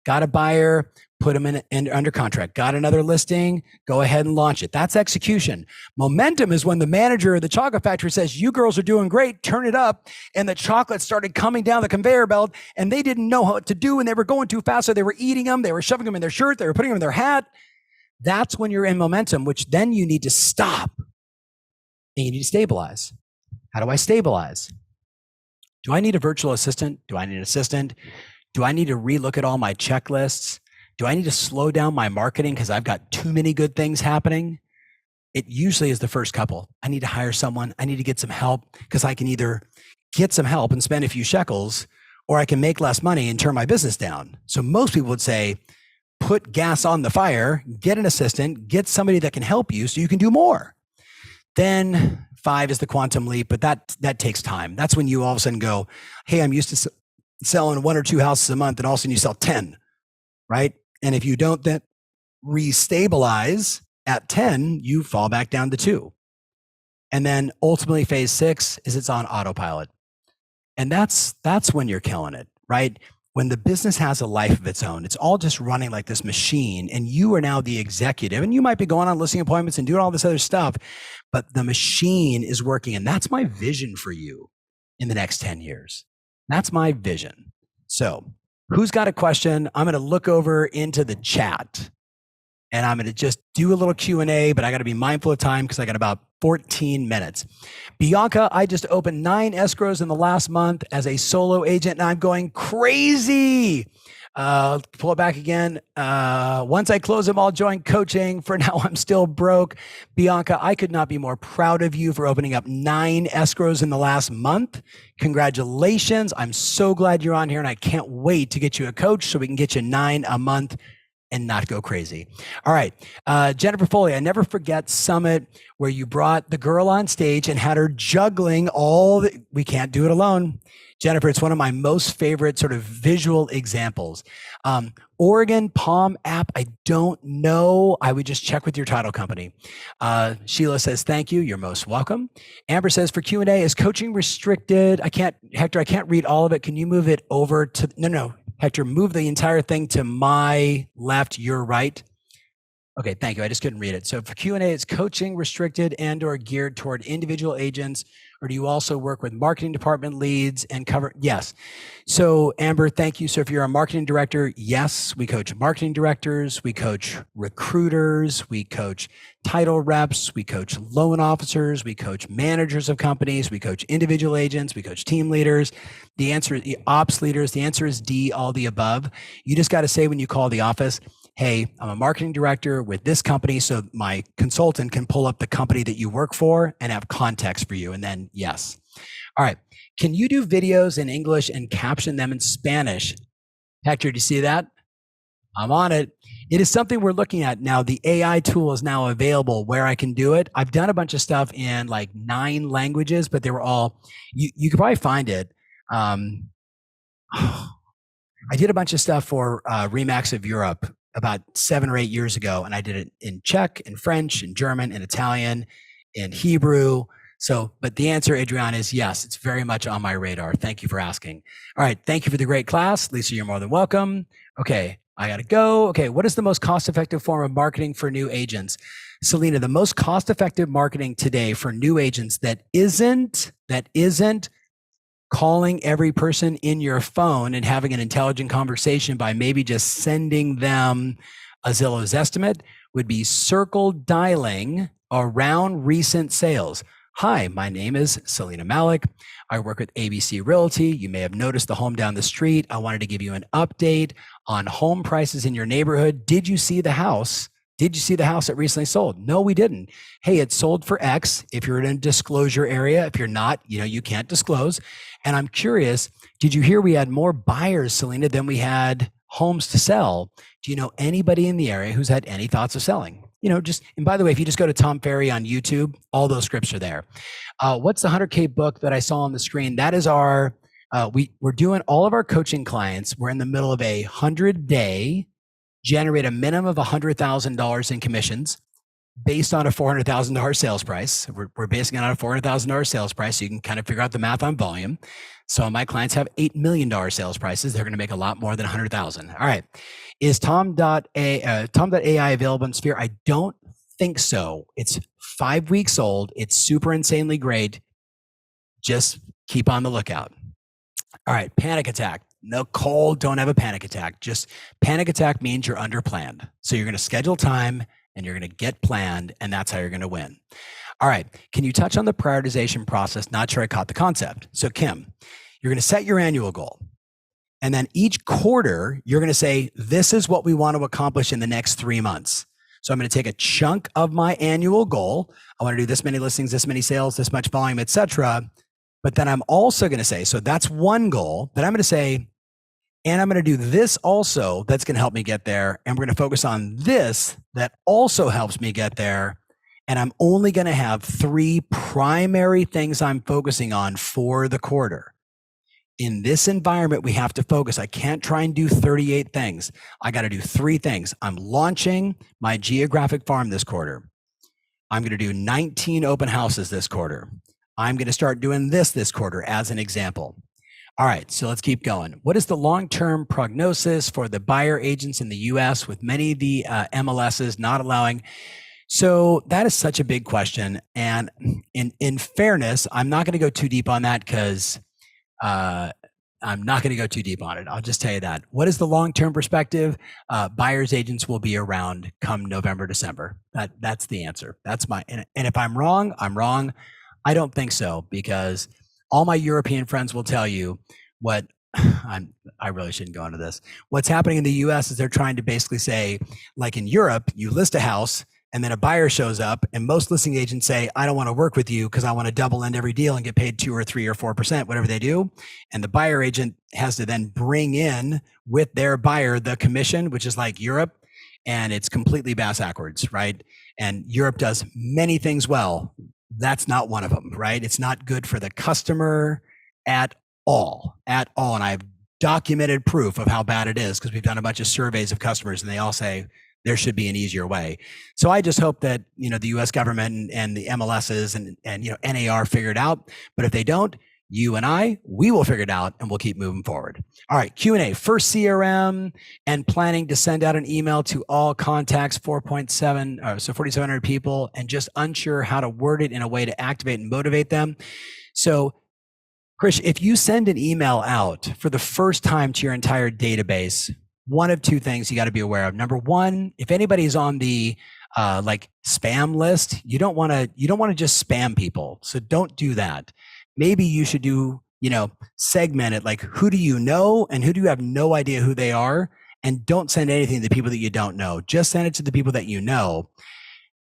Got a buyer, put them in under contract. Got another listing, go ahead and launch it. That's execution. Momentum is when the manager of the chocolate factory says, you girls are doing great, turn it up. And the chocolates started coming down the conveyor belt and they didn't know what to do and they were going too fast. So they were eating them, they were shoving them in their shirt, they were putting them in their hat. That's when you're in momentum, which then you need to stop. And you need to stabilize. How do I stabilize? Do I need a virtual assistant? Do I need an assistant? Do I need to relook at all my checklists? Do I need to slow down my marketing because I've got too many good things happening? It usually is the first couple. I need to hire someone. I need to get some help because I can either get some help and spend a few shekels, or I can make less money and turn my business down. So most people would say, put gas on the fire, get an assistant, get somebody that can help you so you can do more. Then 5 is the quantum leap, but that takes time. That's when you all of a sudden go, hey, I'm used to selling 1 or 2 houses a month, and all of a sudden you sell 10, right? And if you don't then restabilize at 10, you fall back down to 2. And then ultimately phase 6 is it's on autopilot. And that's when you're killing it, right? when the business has a life of its own, it's all just running like this machine, and you are now the executive, and you might be going on listing appointments and doing all this other stuff, but the machine is working. And that's my vision for you in the next 10 years. That's my vision. So who's got a question? I'm going to look over into the chat and I'm going to just do a little Q&A, but I got to be mindful of time because I got about 14 minutes. Bianca, I just opened 9 escrows in the last month as a solo agent and I'm going crazy. Pull it back again. Once I close them, I'll join coaching. For now, I'm still broke. Bianca, I could not be more proud of you for opening up 9 escrows in the last month. Congratulations. I'm so glad you're on here and I can't wait to get you a coach so we can get you 9 a month and not go crazy. All right. Jennifer Foley, I never forget Summit where you brought the girl on stage and had her juggling we can't do it alone. Jennifer, it's one of my most favorite sort of visual examples. Oregon Palm app, I don't know. I would just check with your title company. Sheila says, thank you. You're most welcome. Amber says, for Q&A, is coaching restricted? Hector, I can't read all of it. Can you move it over to, no. Hector, move the entire thing to my left, your right. Okay, thank you. I just couldn't read it. So for Q&A, is coaching restricted and or geared toward individual agents, or do you also work with marketing department leads and cover? Yes. So Amber, thank you. So if you're a marketing director, yes, we coach marketing directors, we coach recruiters, we coach title reps, we coach loan officers, we coach managers of companies, we coach individual agents, we coach team leaders. The answer is ops leaders. The answer is D, all the above. You just got to say when you call the office, hey, I'm a marketing director with this company, so my consultant can pull up the company that you work for and have context for you. And then yes. All right. Can you do videos in English and caption them in Spanish? Hector, do you see that? I'm on it. It is something we're looking at now. The AI tool is now available where I can do it. I've done a bunch of stuff in like 9 languages, but they were all, you could probably find it. I did a bunch of stuff for Remax of Europe about 7 or 8 years ago, and I did it in Czech, in French, in German, in Italian, in Hebrew. So, but the answer, Adriana, is yes, it's very much on my radar. Thank you for asking. All right, thank you for the great class. Lisa, you're more than welcome. Okay, I gotta go. Okay, what is the most cost-effective form of marketing for new agents? Selena, the most cost-effective marketing today for new agents that isn't calling every person in your phone and having an intelligent conversation by maybe just sending them a Zillow's estimate would be circle dialing around recent sales. Hi, my name is Selena Malik. I work with ABC Realty. You may have noticed the home down the street. I wanted to give you an update on home prices in your neighborhood. Did you see the house? Did you see the house that recently sold? No, we didn't. Hey, it sold for X. If you're in a disclosure area, if you're not, you can't disclose. And I'm curious, did you hear we had more buyers, Selena, than we had homes to sell? Do you know anybody in the area who's had any thoughts of selling? And by the way, if you just go to Tom Ferry on YouTube, all those scripts are there. What's the 100K book that I saw on the screen? That is we're doing all of our coaching clients. We're in the middle of a 100-day, generate a minimum of $100,000 in commissions based on a $400,000 sales price. We're basing it on a $400,000 sales price, so you can kind of figure out the math on volume. So my clients have $8 million sales prices. They're going to make a lot more than $100,000. All right. Is Tom.ai available in Sphere? I don't think so. It's 5 weeks old. It's super insanely great. Just keep on the lookout. All right. Panic attack. Nicole, don't have a panic attack. Just panic attack means you're underplanned. So you're going to schedule time and you're going to get planned, and that's how you're going to win. All right. Can you touch on the prioritization process? Not sure I caught the concept. So Kim, you're going to set your annual goal. And then each quarter, you're going to say, this is what we want to accomplish in the next 3 months. So I'm going to take a chunk of my annual goal. I want to do this many listings, this many sales, this much volume, et cetera. But then I'm also going to say, so that's one goal. Then I'm going to say, and I'm going to do this also that's going to help me get there. And we're going to focus on this that also helps me get there. And I'm only going to have 3 primary things I'm focusing on for the quarter. In this environment, we have to focus. I can't try and do 38 things. I got to do 3 things. I'm launching my geographic farm this quarter. I'm going to do 19 open houses this quarter. I'm going to start doing this quarter as an example. All right, so let's keep going. What is the long-term prognosis for the buyer agents in the US with many of the MLSs not allowing? So that is such a big question. And in fairness, I'm not going to go too deep on that because I'm not going to go too deep on it. I'll just tell you that. What is the long-term perspective? Buyers agents will be around come November, December. That's the answer. That's my, and if I'm wrong, I'm wrong. I don't think so because all my European friends will tell you what I really shouldn't go into this. What's happening in the US is they're trying to basically say, like in Europe, you list a house and then a buyer shows up and most listing agents say, I don't want to work with you because I want to double end every deal and get paid 2 or 3 or 4%, whatever they do. And the buyer agent has to then bring in with their buyer the commission, which is like Europe. And it's completely bass backwards, right? And Europe does many things well. That's not one of them, right? It's not good for the customer at all. And I have documented proof of how bad it is because we've done a bunch of surveys of customers and they all say there should be an easier way. So I just hope that, the US government and the MLSs and NAR figure it out. But if they don't, you and we will figure it out and we'll keep moving forward. All right, Q&A. First CRM and planning to send out an email to all contacts, 4,700 people, and just unsure how to word it in a way to activate and motivate them. So, Krish, if you send an email out for the first time to your entire database, one of two things you got to be aware of. Number one, if anybody's on the spam list, you don't want to just spam people. So don't do that. Maybe you should do, segment it like who do you know and who do you have no idea who they are, and don't send anything to the people that you don't know. Just send it to the people that you know.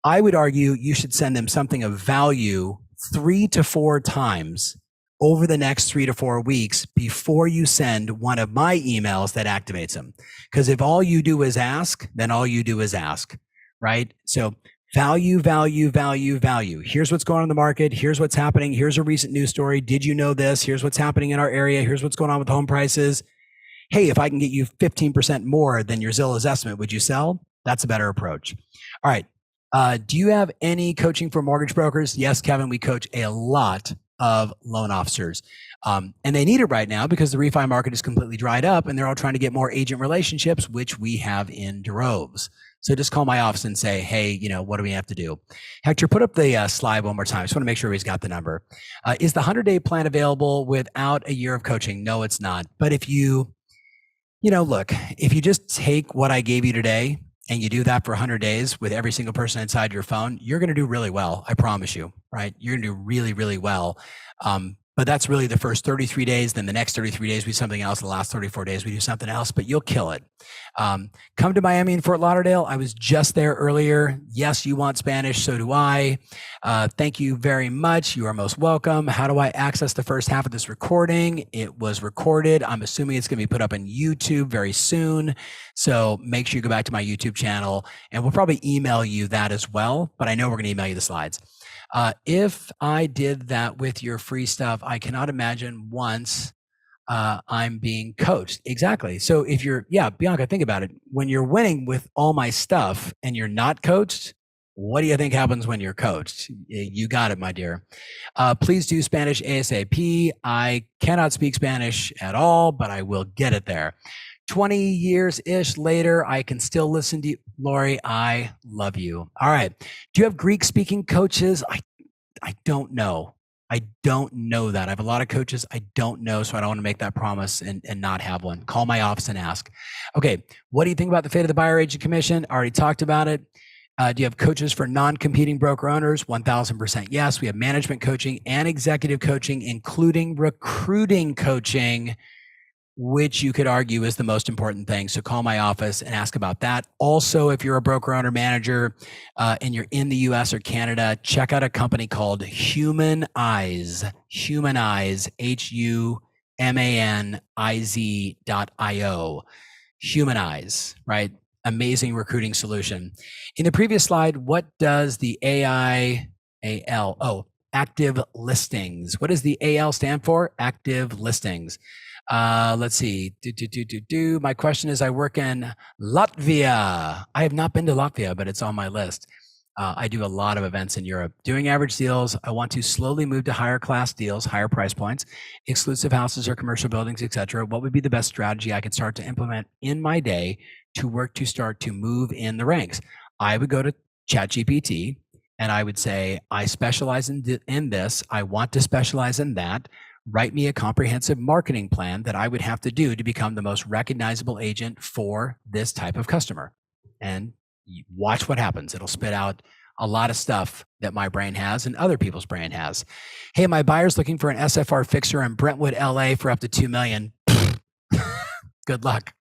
I would argue you should send them something of value 3 to 4 times over the next 3 to 4 weeks before you send one of my emails that activates them. Because if all you do is ask, then all you do is ask, right? So value, value, value, value. Here's what's going on in the market. Here's what's happening. Here's a recent news story. Did you know this? Here's what's happening in our area. Here's what's going on with home prices. Hey, if I can get you 15% more than your Zillow's estimate, would you sell? That's a better approach. All right. Do you have any coaching for mortgage brokers? Yes, Kevin, we coach a lot of loan officers. And they need it right now because the refi market is completely dried up and they're all trying to get more agent relationships, which we have in droves. So just call my office and say, hey, what do we have to do? Hector, put up the slide one more time. I just want to make sure he's got the number. Is the 100-day plan available without a year of coaching? No, it's not. But if look, if you just take what I gave you today and you do that for 100 days with every single person inside your phone, you're going to do really well. I promise you, right? You're going to do really, really well. But that's really the first 33 days. Then the next 33 days, we do something else. The last 34 days, we do something else, but you'll kill it. Come to Miami and Fort Lauderdale. I was just there earlier. Yes, you want Spanish. So do I. Thank you very much. You are most welcome. How do I access the first half of this recording? It was recorded. I'm assuming it's going to be put up on YouTube very soon. So make sure you go back to my YouTube channel and we'll probably email you that as well. But I know we're going to email you the slides. If I did that with your free stuff, I cannot imagine once I'm being coached. Exactly. So if Bianca, think about it. When you're winning with all my stuff and you're not coached, what do you think happens when you're coached? You got it, my dear. Please do Spanish ASAP. I cannot speak Spanish at all, but I will get it there. 20 years-ish later, I can still listen to you. Lori, I love you. All right. Do you have Greek-speaking coaches? I don't know. I don't know that. I have a lot of coaches. I don't know, so I don't want to make that promise and not have one. Call my office and ask. Okay, what do you think about the fate of the buyer agent commission? I already talked about it. Do you have coaches for non-competing broker owners? 1,000% yes. We have management coaching and executive coaching, including recruiting coaching, which you could argue is the most important thing. So call my office and ask about that. Also, if you're a broker owner manager and you're in the US or Canada, check out a company called Humanize, HUMANIZ.io. Humanize, right? Amazing recruiting solution. In the previous slide, what does the AL? Oh, active listings. What does the AL stand for? Active listings. Let's see. My question is, I work in Latvia. I have not been to Latvia, but it's on my list. I do a lot of events in Europe. Doing average deals, I want to slowly move to higher class deals, higher price points, exclusive houses or commercial buildings, etc. What would be the best strategy I could start to implement in my day to work to start to move in the ranks? I would go to ChatGPT and I would say, I specialize in this. I want to specialize in that. Write me a comprehensive marketing plan that I would have to do to become the most recognizable agent for this type of customer. And watch what happens. It'll spit out a lot of stuff that my brain has and other people's brain has. Hey, my buyer's looking for an SFR fixer in Brentwood, LA for up to 2 million. Good luck.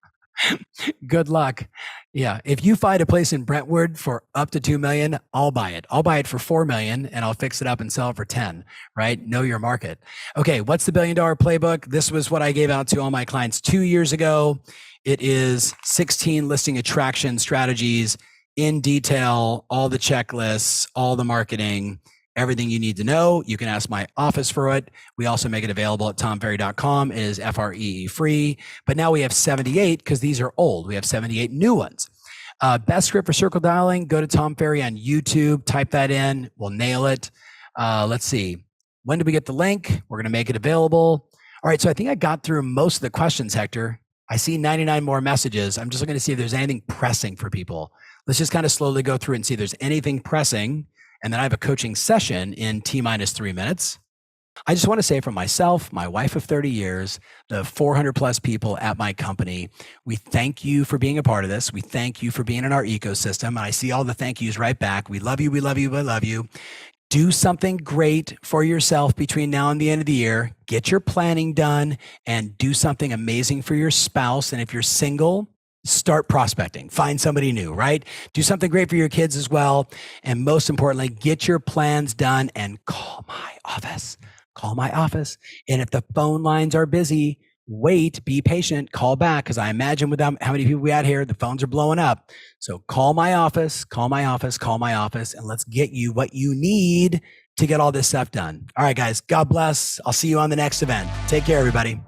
Good luck. Yeah. If you find a place in Brentwood for up to 2 million, I'll buy it. I'll buy it for 4 million and I'll fix it up and sell it for 10, right? Know your market. Okay. What's the $1 billion playbook? This was what I gave out to all my clients 2 years ago. It is 16 listing attraction strategies in detail, all the checklists, all the marketing, everything you need to know. You can ask my office for it. We also make it available at tomferry.com. It is FREE free. But now we have 78 because these are old. We have 78 new ones. Best script for circle dialing, go to Tom Ferry on YouTube. Type that in. We'll nail it. Let's see. When do we get the link? We're going to make it available. All right. So I think I got through most of the questions, Hector. I see 99 more messages. I'm just looking to see if there's anything pressing for people. Let's just kind of slowly go through and see if there's anything pressing. And then I have a coaching session in T-3 minutes. I just want to say for myself, my wife of 30 years, the 400 plus people at my company, we thank you for being a part of this. We thank you for being in our ecosystem. And I see all the thank yous right back. We love you. We love you. We love you. Do something great for yourself between now and the end of the year. Get your planning done and do something amazing for your spouse. And if you're single, start prospecting, find somebody new, right? Do something great for your kids as well. And most importantly, get your plans done and call my office. Call my office. And if the phone lines are busy, wait, be patient, call back. Because I imagine with how many people we had here, the phones are blowing up. So call my office, call my office, call my office, and let's get you what you need to get all this stuff done. All right, guys, God bless. I'll see you on the next event. Take care, everybody.